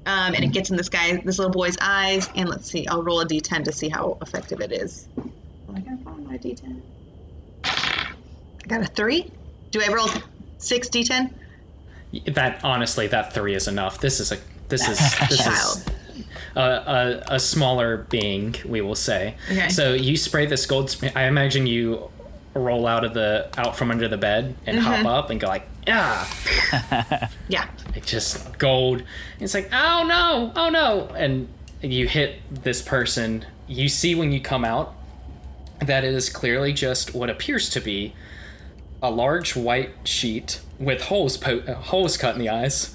Speaker 4: and it gets in this little boy's eyes. And let's see, I'll roll a d10 to see how effective it is. Oh, I gotta find my d10. I got a 3. Do I roll 6 d10?
Speaker 1: That 3 is enough. This is
Speaker 4: Child.
Speaker 1: a smaller being, we will say.
Speaker 4: Okay.
Speaker 1: So you spray this gold spray. I imagine you roll out from under the bed and hop up and go like, yeah.
Speaker 4: Yeah.
Speaker 1: Like just gold. It's like, oh no. And you hit this person. You see when you come out that it is clearly just what appears to be a large white sheet with holes cut in the eyes.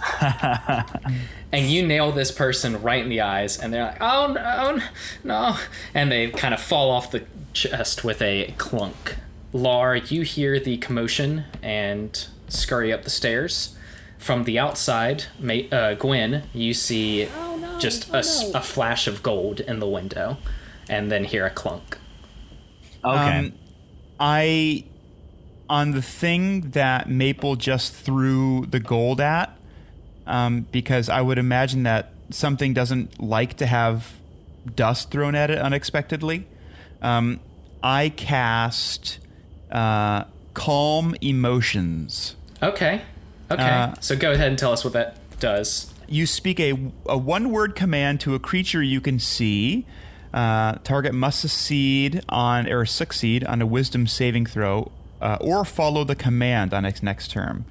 Speaker 1: And you nail this person right in the eyes, and they're like, oh no. And they kind of fall off the chest with a clunk. Lar, you hear the commotion and scurry up the stairs. From the outside, Gwen, you see a flash of gold in the window, and then hear a clunk.
Speaker 2: Okay.
Speaker 3: On the thing that Maple just threw the gold at, because I would imagine that something doesn't like to have dust thrown at it unexpectedly, I cast Calm Emotions.
Speaker 1: Okay. So go ahead and tell us what that does.
Speaker 3: You speak a one-word command to a creature you can see. Target must succeed on a wisdom saving throw, or follow the command on its next turn.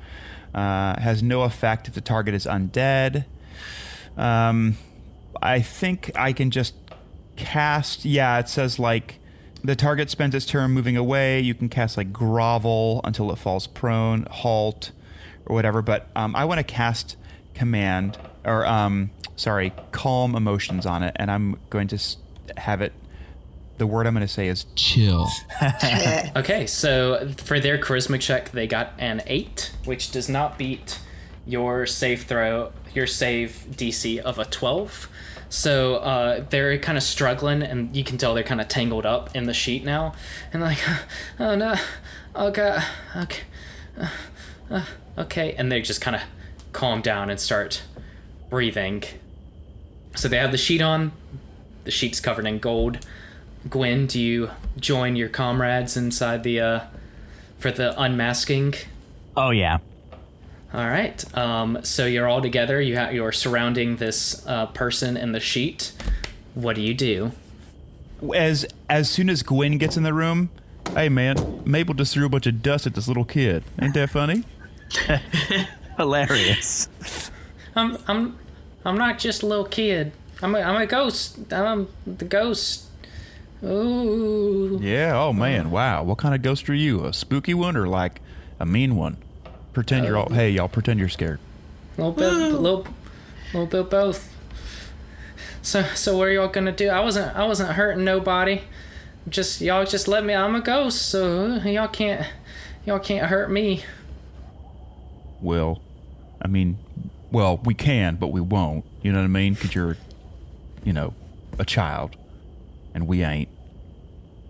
Speaker 3: Has no effect if the target is undead. I think I can just cast. Yeah, it says like the target spends its turn moving away. You can cast like grovel until it falls prone, halt, or whatever. But I want to cast command calm emotions on it, and I'm going to have it. The word I'm going to say is
Speaker 7: Chill.
Speaker 1: Okay, so for their charisma check, they got an 8, which does not beat your save DC of a 12. So they're kind of struggling, and you can tell they're kind of tangled up in the sheet now. And like, oh no, oh god, okay. Okay. And they just kind of calm down and start breathing. So they have the sheet on. The sheet's covered in gold. Gwen, do you join your comrades inside for the unmasking?
Speaker 2: Oh, yeah.
Speaker 1: All right. So you're all together. You're surrounding this person in the sheet. What do you do?
Speaker 3: As soon as Gwen gets in the room, hey man, Mabel just threw a bunch of dust at this little kid. Ain't that funny?
Speaker 2: Hilarious.
Speaker 1: I'm not just a little kid. I'm a ghost. I'm the ghost. Ooh.
Speaker 3: Yeah. Oh man. Wow. What kind of ghost are you? A spooky one or like a mean one? Pretend you're all. Hey, y'all. Pretend you're scared.
Speaker 1: Little bit both. So what are y'all gonna do? I wasn't hurting nobody. Y'all just let me. I'm a ghost, so y'all can't hurt me.
Speaker 3: Well, I mean, we can, but we won't. You know what I mean? Because you're, a child, and we ain't.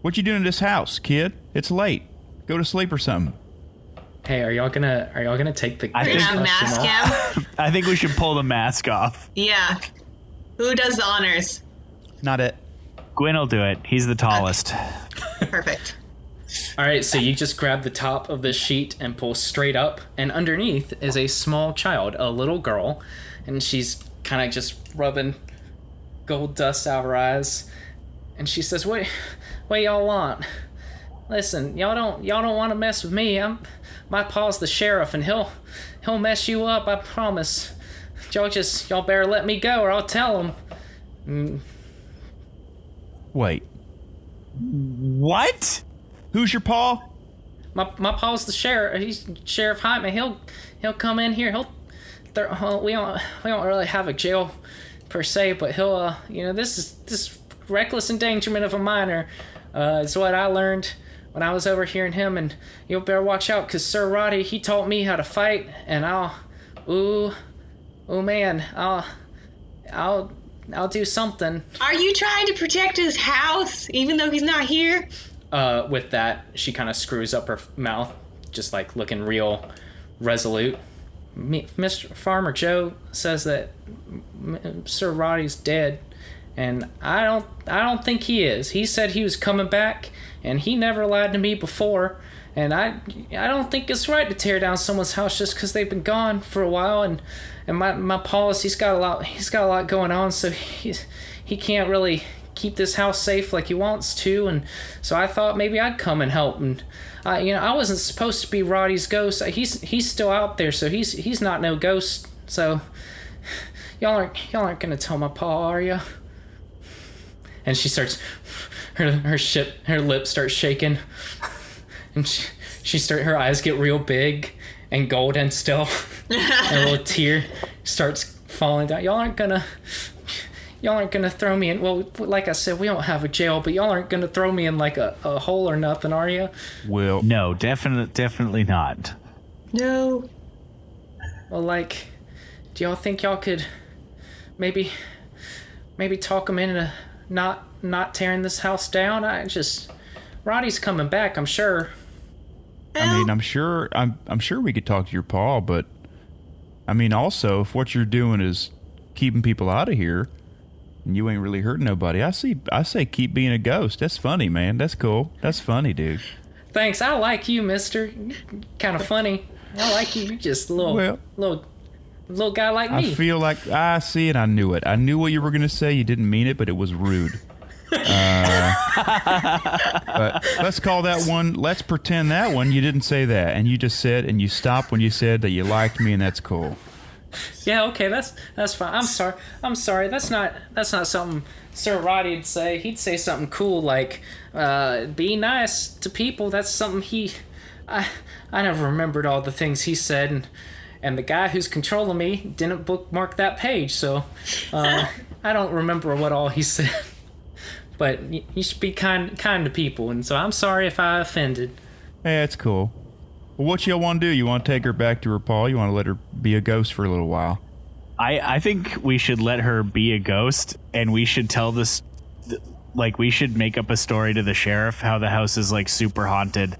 Speaker 3: What you doing in this house, kid? It's late. Go to sleep or something.
Speaker 1: Hey, are y'all gonna take the?
Speaker 2: I think
Speaker 4: mask him.
Speaker 2: I think we should pull the mask off.
Speaker 4: Yeah. Who does the honors?
Speaker 3: Not it.
Speaker 2: Gwen will do it. He's the tallest.
Speaker 4: Perfect.
Speaker 1: All right, so you just grab the top of the sheet and pull straight up, and underneath is a small child, a little girl, and she's kind of just rubbing gold dust out of her eyes, and she says, "What y'all want? Listen, y'all don't want to mess with me. My pa's the sheriff, and he'll mess you up. I promise. Y'all better let me go, or I'll tell him."
Speaker 3: Wait.
Speaker 2: What?
Speaker 3: Who's your paw?
Speaker 1: My pa's the sheriff. He's Sheriff Hyman. He'll come in here. We don't really have a jail per se, but he'll this reckless endangerment of a minor is what I learned when I was overhearing him, and you'll better watch out, because Sir Roddy, he taught me how to fight, and I'll do something.
Speaker 4: Are you trying to protect his house, even though he's not here?
Speaker 1: With that, she kind of screws up her mouth, just like looking real resolute. Mr. Farmer Joe says that Sir Roddy's dead, and I don't think he is. He said he was coming back, and he never lied to me before. And I don't think it's right to tear down someone's house just because they've been gone for a while. And my policy's got a lot going on, so he can't really keep this house safe like he wants to. And so I thought maybe I'd come and help. And I wasn't supposed to be Roddy's ghost. He's still out there, so he's not no ghost. So y'all aren't gonna tell my pa, are ya? And she starts her lips start shaking. And her eyes get real big and golden still. And a little tear starts falling down. Y'all aren't gonna throw me in. Well, like I said, we don't have a jail, but y'all aren't gonna throw me in like a hole or nothing, are you?
Speaker 3: Well,
Speaker 2: no, definitely not.
Speaker 4: No.
Speaker 1: Well, like, do y'all think y'all could maybe talk him into not tearing this house down? Roddy's coming back, I'm sure.
Speaker 3: I mean, I'm sure we could talk to your pa, but I mean, also, if what you're doing is keeping people out of here, and you ain't really hurting nobody, I say keep being a ghost. That's funny, man. That's cool. That's funny, dude.
Speaker 1: Thanks. I like you, mister. Kind of funny. I like you. You're just a little guy like me.
Speaker 3: I feel like I see it. I knew it. I knew what you were gonna say. You didn't mean it, but it was rude. But let's call that one. Let's pretend that one you didn't say that, and you just said, and you stopped when you said that you liked me, and that's cool.
Speaker 1: Yeah, okay, that's fine. I'm sorry. That's not something Sir Roddy'd say. He'd say something cool like, "Be nice to people." That's something I never remembered all the things he said, and the guy who's controlling me didn't bookmark that page, so I don't remember what all he said. But you should be kind to people, and so I'm sorry if I offended.
Speaker 3: Hey, it's cool. Well, what y'all want to do? You want to take her back to her pa? You want to let her be a ghost for a little while?
Speaker 2: I think we should let her be a ghost, and we should tell this, like, we should make up a story to the sheriff how the house is, like, super haunted,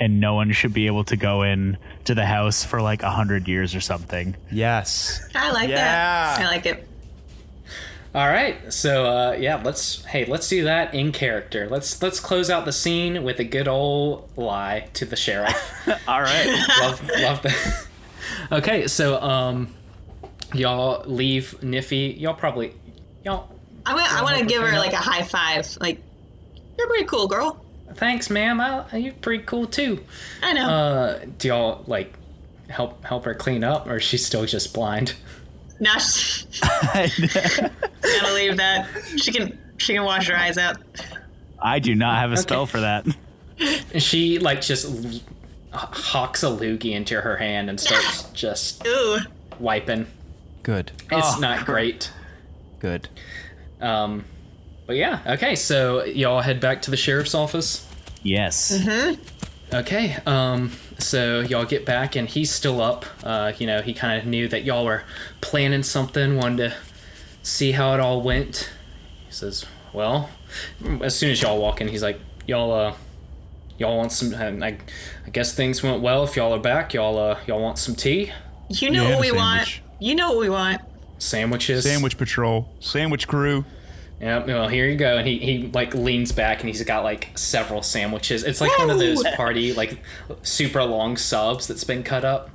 Speaker 2: and no one should be able to go in to the house for like 100 years or something.
Speaker 3: Yes.
Speaker 4: I like that. I like it.
Speaker 1: All right, so let's do that in character. Let's close out the scene with a good old lie to the sheriff.
Speaker 2: All right.
Speaker 1: love that. Okay, so y'all leave Niffy.
Speaker 4: I want to give her like a high five. Like, you're pretty cool, girl.
Speaker 1: Thanks, ma'am. You're pretty cool too.
Speaker 4: I know.
Speaker 1: Do y'all like help her clean up, or is she still just blind?
Speaker 4: No, gotta leave that. She can wash her eyes out.
Speaker 2: I do not have a spell for that.
Speaker 1: She like just hawks a loogie into her hand and starts just wiping.
Speaker 3: Good.
Speaker 1: It's not great.
Speaker 3: Good.
Speaker 1: But yeah, okay, so y'all head back to the sheriff's office?
Speaker 2: Yes.
Speaker 4: Mm-hmm.
Speaker 1: Okay, so y'all get back and he's still up. He kind of knew that y'all were planning something, wanted to see how it all went. He says, well, as soon as y'all walk in, he's like, y'all want some, I guess things went well. If y'all are back, y'all want some tea?
Speaker 4: You know what we want. You know what we want.
Speaker 1: Sandwiches.
Speaker 3: Sandwich patrol. Sandwich crew.
Speaker 1: Yeah, well, here you go. And he like leans back and he's got like several sandwiches. It's like one of those party like super long subs that's been cut up.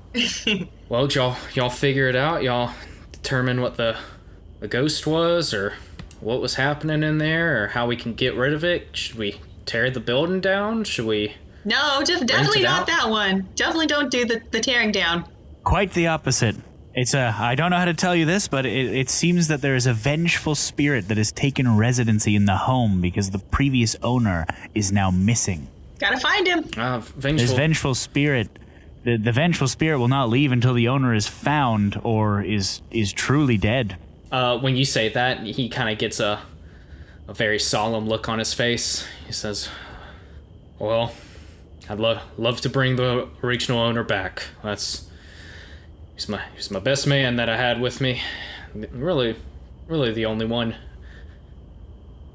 Speaker 1: Well, y'all figure it out. Y'all determine what the ghost was, or what was happening in there, or how we can get rid of it. Should we tear the building down? Should we?
Speaker 4: No, definitely not that one. Definitely don't do the tearing down.
Speaker 2: Quite the opposite. It's I don't know how to tell you this, but it seems that there is a vengeful spirit that has taken residency in the home because the previous owner is now missing.
Speaker 4: Gotta find him.
Speaker 2: This vengeful spirit, the vengeful spirit will not leave until the owner is found or is truly dead.
Speaker 1: When you say that, he kind of gets a very solemn look on his face. He says, well, I'd love to bring the original owner back. He's my best man that I had with me. Really the only one.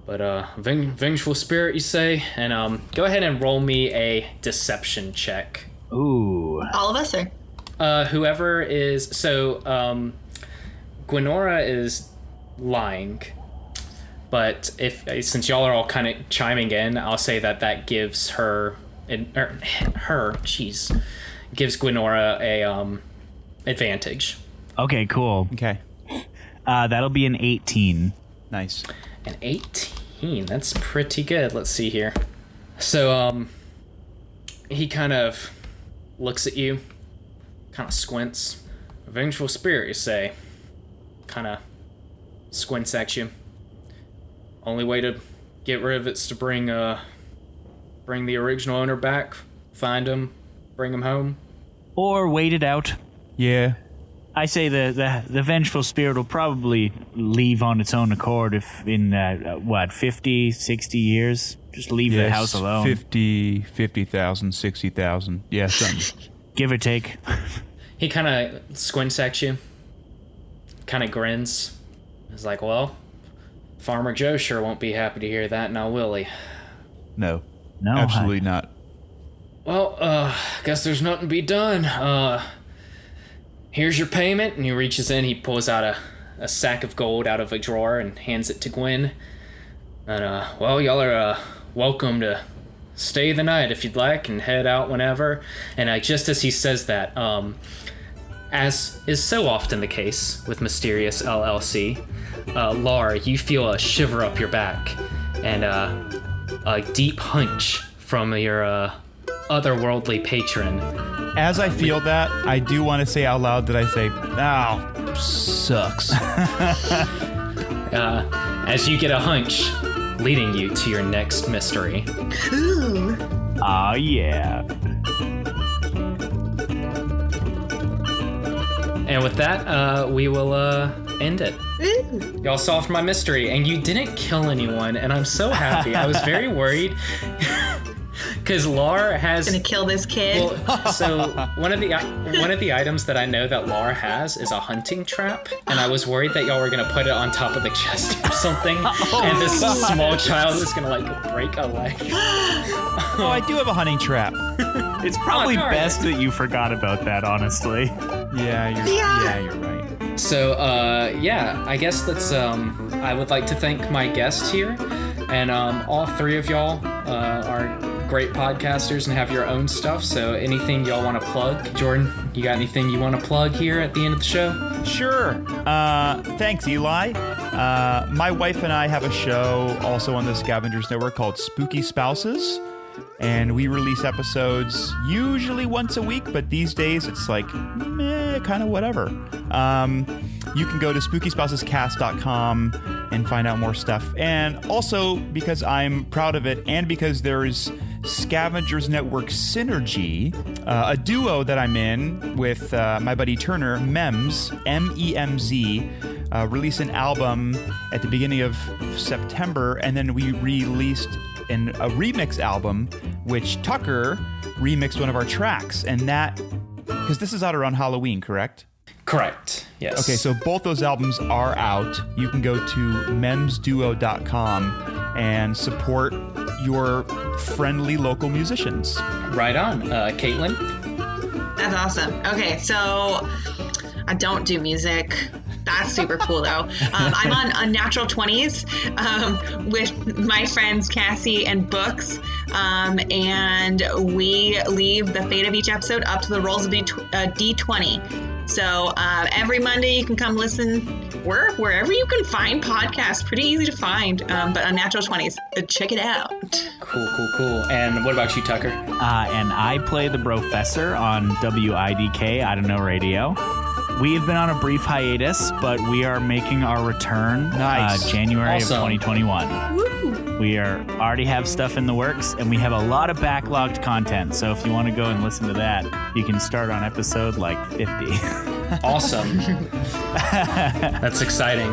Speaker 1: But vengeful spirit, you say? And go ahead and roll me a deception check.
Speaker 2: Ooh.
Speaker 4: All of us are.
Speaker 1: Whoever is Gwenora is lying. But since y'all are all kind of chiming in, I'll say that gives gives Gwenora a advantage.
Speaker 2: Okay, cool.
Speaker 3: Okay.
Speaker 2: That'll be an 18.
Speaker 3: Nice.
Speaker 1: An 18. That's pretty good. Let's see here. So he kind of looks at you, kind of squints. A vengeful spirit, you say. Kind of squints at you. Only way to get rid of it's to bring the original owner back, find him, bring him home.
Speaker 2: Or wait it out.
Speaker 3: Yeah.
Speaker 2: I say the vengeful spirit will probably leave on its own accord if in 50, 60 years. Just leave the house alone.
Speaker 3: 50,000, 60,000. Yeah, something.
Speaker 2: Give or take.
Speaker 1: He kind of squints at you, kind of grins. He's like, well, Farmer Joe sure won't be happy to hear that, now will he?
Speaker 3: No, absolutely not.
Speaker 1: Well, guess there's nothing to be done. Here's your payment. And he reaches in, he pulls out a sack of gold out of a drawer and hands it to Gwen. And, well, y'all are welcome to stay the night if you'd like and head out whenever. And just as he says that, as is so often the case with Mysterious LLC, Lar, you feel a shiver up your back and a deep hunch from your otherworldly patron.
Speaker 3: As I feel that, I do want to say out loud that I say, "Ow, sucks."
Speaker 1: As you get a hunch leading you to your next mystery.
Speaker 4: Ooh.
Speaker 2: Oh, yeah.
Speaker 1: And with that, we will end it.
Speaker 4: Ooh.
Speaker 1: Y'all solved my mystery, and you didn't kill anyone, and I'm so happy. I was very worried Because Lar has
Speaker 4: Gonna kill this kid.
Speaker 1: Well, so one of the items that I know that Lar has is a hunting trap, and I was worried that y'all were gonna put it on top of the chest or something, and this small child is gonna like break a leg.
Speaker 3: Oh, I do have a hunting trap.
Speaker 2: It's probably
Speaker 1: darn.
Speaker 2: best that you forgot about that, honestly.
Speaker 3: Yeah, you're right.
Speaker 1: So I guess let's I would like to thank my guest here, and all three of y'all are great podcasters and have your own stuff. So anything y'all want to plug? Jordan, you got anything you want to plug here at the end of the show?
Speaker 3: Sure. Thanks, Eli. My wife and I have a show also on the Scavengers Network called Spooky Spouses. And we release episodes usually once a week, but these days it's like, kind of whatever. You can go to spookyspousescast.com and find out more stuff. And also, because I'm proud of it, and because there's Scavengers Network Synergy, a duo that I'm in with my buddy Turner, MEMZ, M-E-M-Z, released an album at the beginning of September, and then we released a remix album, which Tucker remixed one of our tracks, and that, because this is out around Halloween, correct?
Speaker 1: Correct. Yes.
Speaker 3: Okay, so both those albums are out. You can go to memsduo.com and support your friendly local musicians.
Speaker 1: Right on. Caitlin?
Speaker 4: That's awesome. Okay, so I don't do music. That's super cool, though. I'm on Unnatural 20s with my friends Cassie and Books, and we leave the fate of each episode up to the rolls of D20. So every Monday you can come listen wherever you can find podcasts. Pretty easy to find, but Unnatural 20s. Check it out.
Speaker 1: Cool. And what about you, Tucker?
Speaker 2: And I play the Professor on WIDK, I Don't Know Radio. We've been on a brief hiatus, but we are making our return January
Speaker 1: Awesome.
Speaker 2: of 2021. We already have stuff in the works, and we have a lot of backlogged content. So if you want to go and listen to that, you can start on episode like 50.
Speaker 1: Awesome. That's exciting.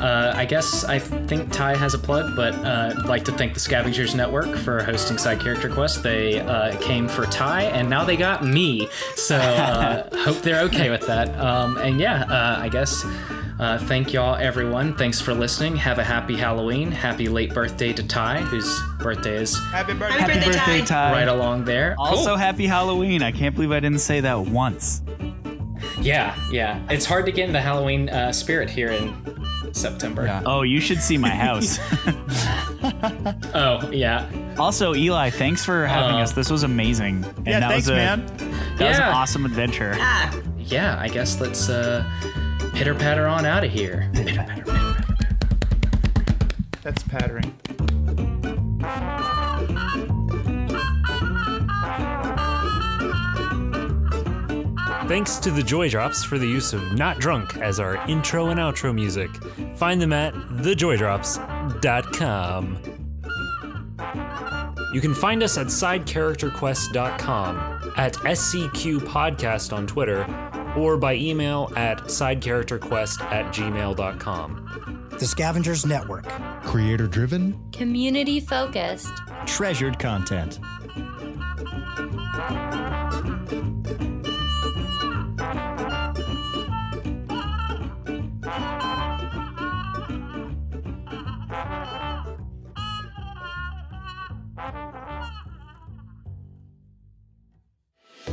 Speaker 1: I guess I think Ty has a plug, but I'd like to thank the Scavengers Network for hosting Side Character Quest. They came for Ty, and now they got me. So hope they're okay with that. I guess thank y'all, everyone. Thanks for listening. Have a happy Halloween. Happy late birthday to Ty, whose birthday is
Speaker 3: Happy birthday.
Speaker 4: Happy birthday,
Speaker 2: Ty.
Speaker 1: right along there.
Speaker 2: Also,
Speaker 1: Cool.
Speaker 2: happy Halloween. I can't believe I didn't say that once.
Speaker 1: Yeah. It's hard to get in the Halloween spirit here in September.
Speaker 3: Yeah.
Speaker 2: Oh, you should see my house.
Speaker 1: Oh, yeah.
Speaker 2: Also, Eli, thanks for having us. This was amazing. And
Speaker 3: Yeah,
Speaker 2: that
Speaker 3: thanks,
Speaker 2: was
Speaker 3: man.
Speaker 2: That was an
Speaker 1: Yeah.
Speaker 2: awesome adventure.
Speaker 1: Yeah, I guess let's pitter patter on out of here. Pitter patter.
Speaker 3: That's pattering.
Speaker 6: Thanks to the Joy Drops for the use of Not Drunk as our intro and outro music. Find them at thejoydrops.com. You can find us at sidecharacterquest.com, at SCQ Podcast on Twitter, or by email at sidecharacterquest@gmail.com.
Speaker 9: The Scavengers Network. Creator-driven,
Speaker 10: Community-focused.
Speaker 9: treasured content.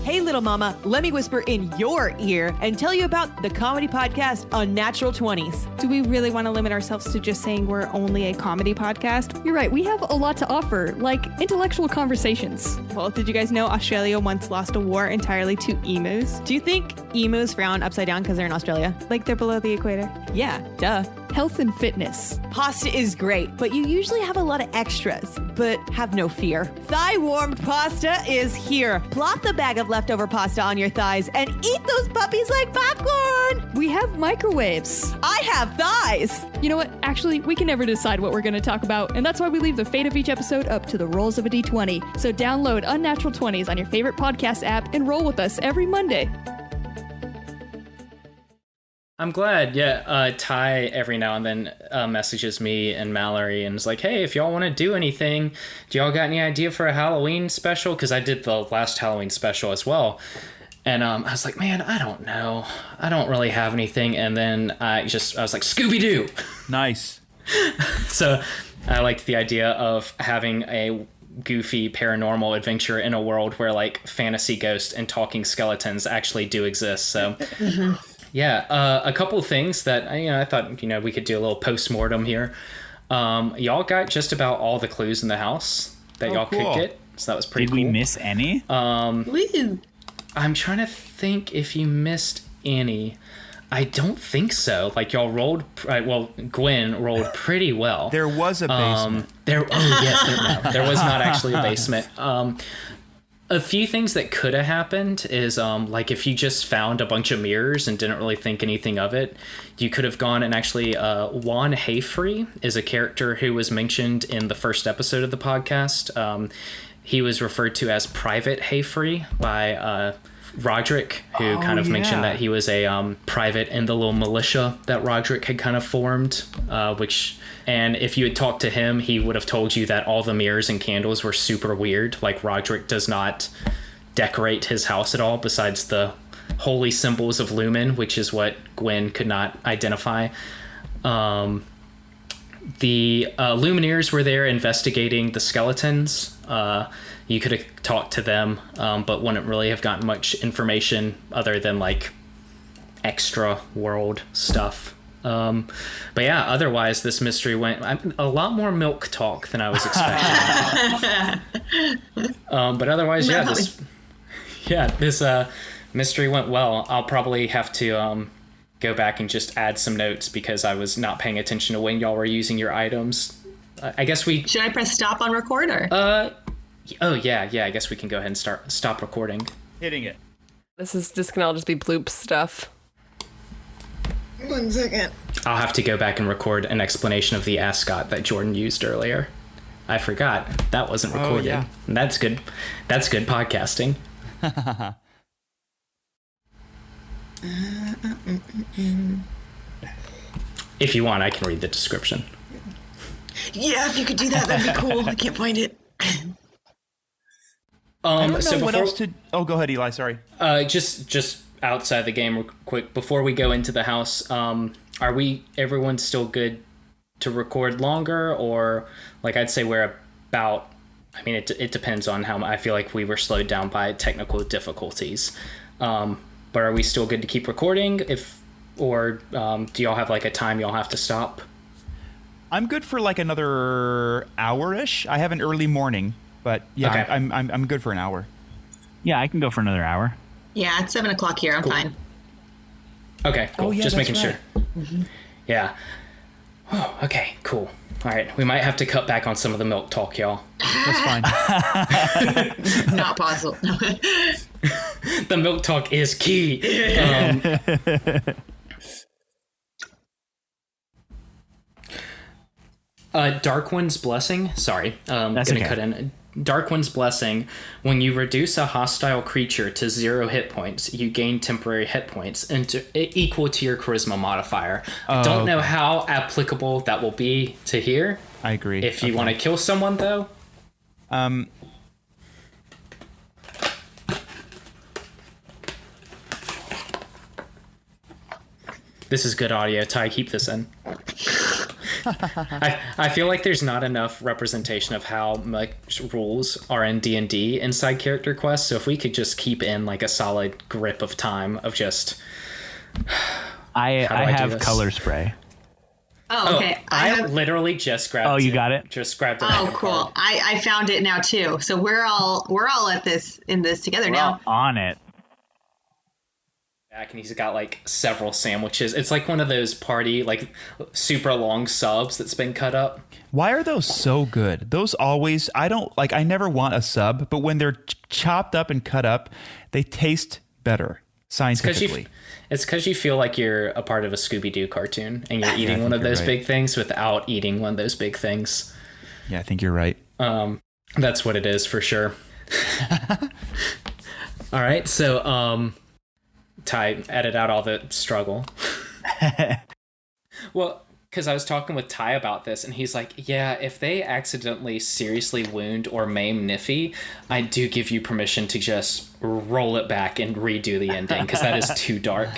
Speaker 11: Hey, little mama, let me whisper in your ear and tell you about the comedy podcast Unnatural 20s.
Speaker 12: Do we really want to limit ourselves to just saying we're only a comedy podcast? You're right, we have a lot to offer, like intellectual conversations. Well, did you guys know Australia once lost a war entirely to emus?
Speaker 11: Do you think emus frown upside down because they're in Australia?
Speaker 12: Like they're below the equator?
Speaker 11: Yeah, duh.
Speaker 12: Health and fitness.
Speaker 11: Pasta is great, but you usually have a lot of extras. But have no fear. Thigh-warmed pasta is here. Plop the bag of leftover pasta on your thighs and eat those puppies like popcorn.
Speaker 12: We have microwaves.
Speaker 11: I have thighs.
Speaker 12: You know what? Actually, we can never decide what we're going to talk about, and that's why we leave the fate of each episode up to the rolls of a D20. So download Unnatural 20s on your favorite podcast app and roll with us every Monday.
Speaker 1: I'm glad. Yeah, Ty every now and then messages me and Mallory and is like, hey, if y'all want to do anything, do y'all got any idea for a Halloween special? Because I did the last Halloween special as well. And I was like, man, I don't know. I don't really have anything. And then I was like, Scooby-Doo.
Speaker 3: Nice.
Speaker 1: So I liked the idea of having a goofy paranormal adventure in a world where like fantasy ghosts and talking skeletons actually do exist. So... Yeah, a couple of things that I thought we could do a little post-mortem here. Y'all got just about all the clues in the house that y'all could get, so that was pretty cool.
Speaker 2: Did we miss any?
Speaker 1: I'm trying to think if you missed any. I don't think so. Like y'all rolled, Gwen rolled pretty well.
Speaker 3: There was a basement.
Speaker 1: There was not actually a basement. A few things that could have happened is like if you just found a bunch of mirrors and didn't really think anything of it, you could have gone and actually Juan Hayfree is a character who was mentioned in the first episode of the podcast. He was referred to as Private Hayfree by Roderick, who kind of mentioned that he was a private in the little militia that Roderick had kind of formed, and if you had talked to him, he would have told you that all the mirrors and candles were super weird. Like Roderick does not decorate his house at all besides the holy symbols of Lumen, which is what Gwen could not identify. The Lumineers were there investigating the skeletons. You could have talked to them, but wouldn't really have gotten much information other than like extra world stuff. But yeah, otherwise this mystery went a lot more milk talk than I was expecting. But otherwise, this mystery went well. I'll probably have to go back and just add some notes because I was not paying attention to when y'all were using your items. I guess should
Speaker 4: I press stop on recorder?
Speaker 1: I guess we can go ahead and stop recording.
Speaker 3: Hitting it.
Speaker 13: This is just gonna all just be bloop stuff.
Speaker 4: 1 second.
Speaker 1: I'll have to go back and record an explanation of the ascot that Jordan used earlier. I forgot that wasn't recorded.
Speaker 3: Yeah.
Speaker 1: That's good. That's good podcasting. If you want, I can read the description.
Speaker 4: Yeah, if you could do that, that'd be cool. I can't find it.
Speaker 3: I don't know what else to... Oh, go ahead, Eli. Sorry.
Speaker 1: Just outside the game real quick, before we go into the house, are everyone still good to record longer? Or, like, I'd say we're about... I mean, it depends on how... I feel like we were slowed down by technical difficulties. But are we still good to keep recording? Or do y'all have, like, a time y'all have to stop?
Speaker 3: I'm good for, like, another hour-ish. I have an early morning. But yeah, okay. I'm good for an hour.
Speaker 2: Yeah, I can go for another hour.
Speaker 4: Yeah, it's 7 o'clock here. I'm fine.
Speaker 1: Okay, cool. Just making sure.
Speaker 4: Mm-hmm.
Speaker 1: Yeah. Oh, okay, cool. All right, we might have to cut back on some of the milk talk, y'all.
Speaker 3: That's fine.
Speaker 4: Not possible.
Speaker 1: The milk talk is key. Darkwind's Blessing. Sorry,
Speaker 2: that's
Speaker 1: gonna
Speaker 2: okay.
Speaker 1: cut in. Darkwind's Blessing. When you reduce a hostile creature to 0 hit points, you gain temporary hit points equal to your charisma modifier. I don't know how applicable that will be to here.
Speaker 3: I agree.
Speaker 1: If you want to kill someone, though. This is good audio. Ty, keep this in. I feel like there's not enough representation of how much rules are in D&D inside character quests, so if we could just keep in like a solid grip of time of just
Speaker 2: I have color spray.
Speaker 4: Oh, okay.
Speaker 1: I literally just grabbed it.
Speaker 2: Oh, you got it?
Speaker 1: Just grabbed it.
Speaker 4: Oh, cool. I found it now too. So we're all at this together now.
Speaker 2: We're on it.
Speaker 1: And he's got like several sandwiches. It's like one of those party like super long subs that's been cut up.
Speaker 3: Why are those so good? Those always, I never want a sub, but when they're chopped up and cut up, they taste better scientifically.
Speaker 1: It's because you feel like you're a part of a Scooby-Doo cartoon and you're eating one of those big things without eating one of those big things.
Speaker 3: Yeah, I think you're right.
Speaker 1: That's what it is for sure. All right, so Ty, edit out all the struggle. Well, because I was talking with Ty about this, and he's like, yeah, if they accidentally seriously wound or maim Niffy, I do give you permission to just roll it back and redo the ending, because that is too dark.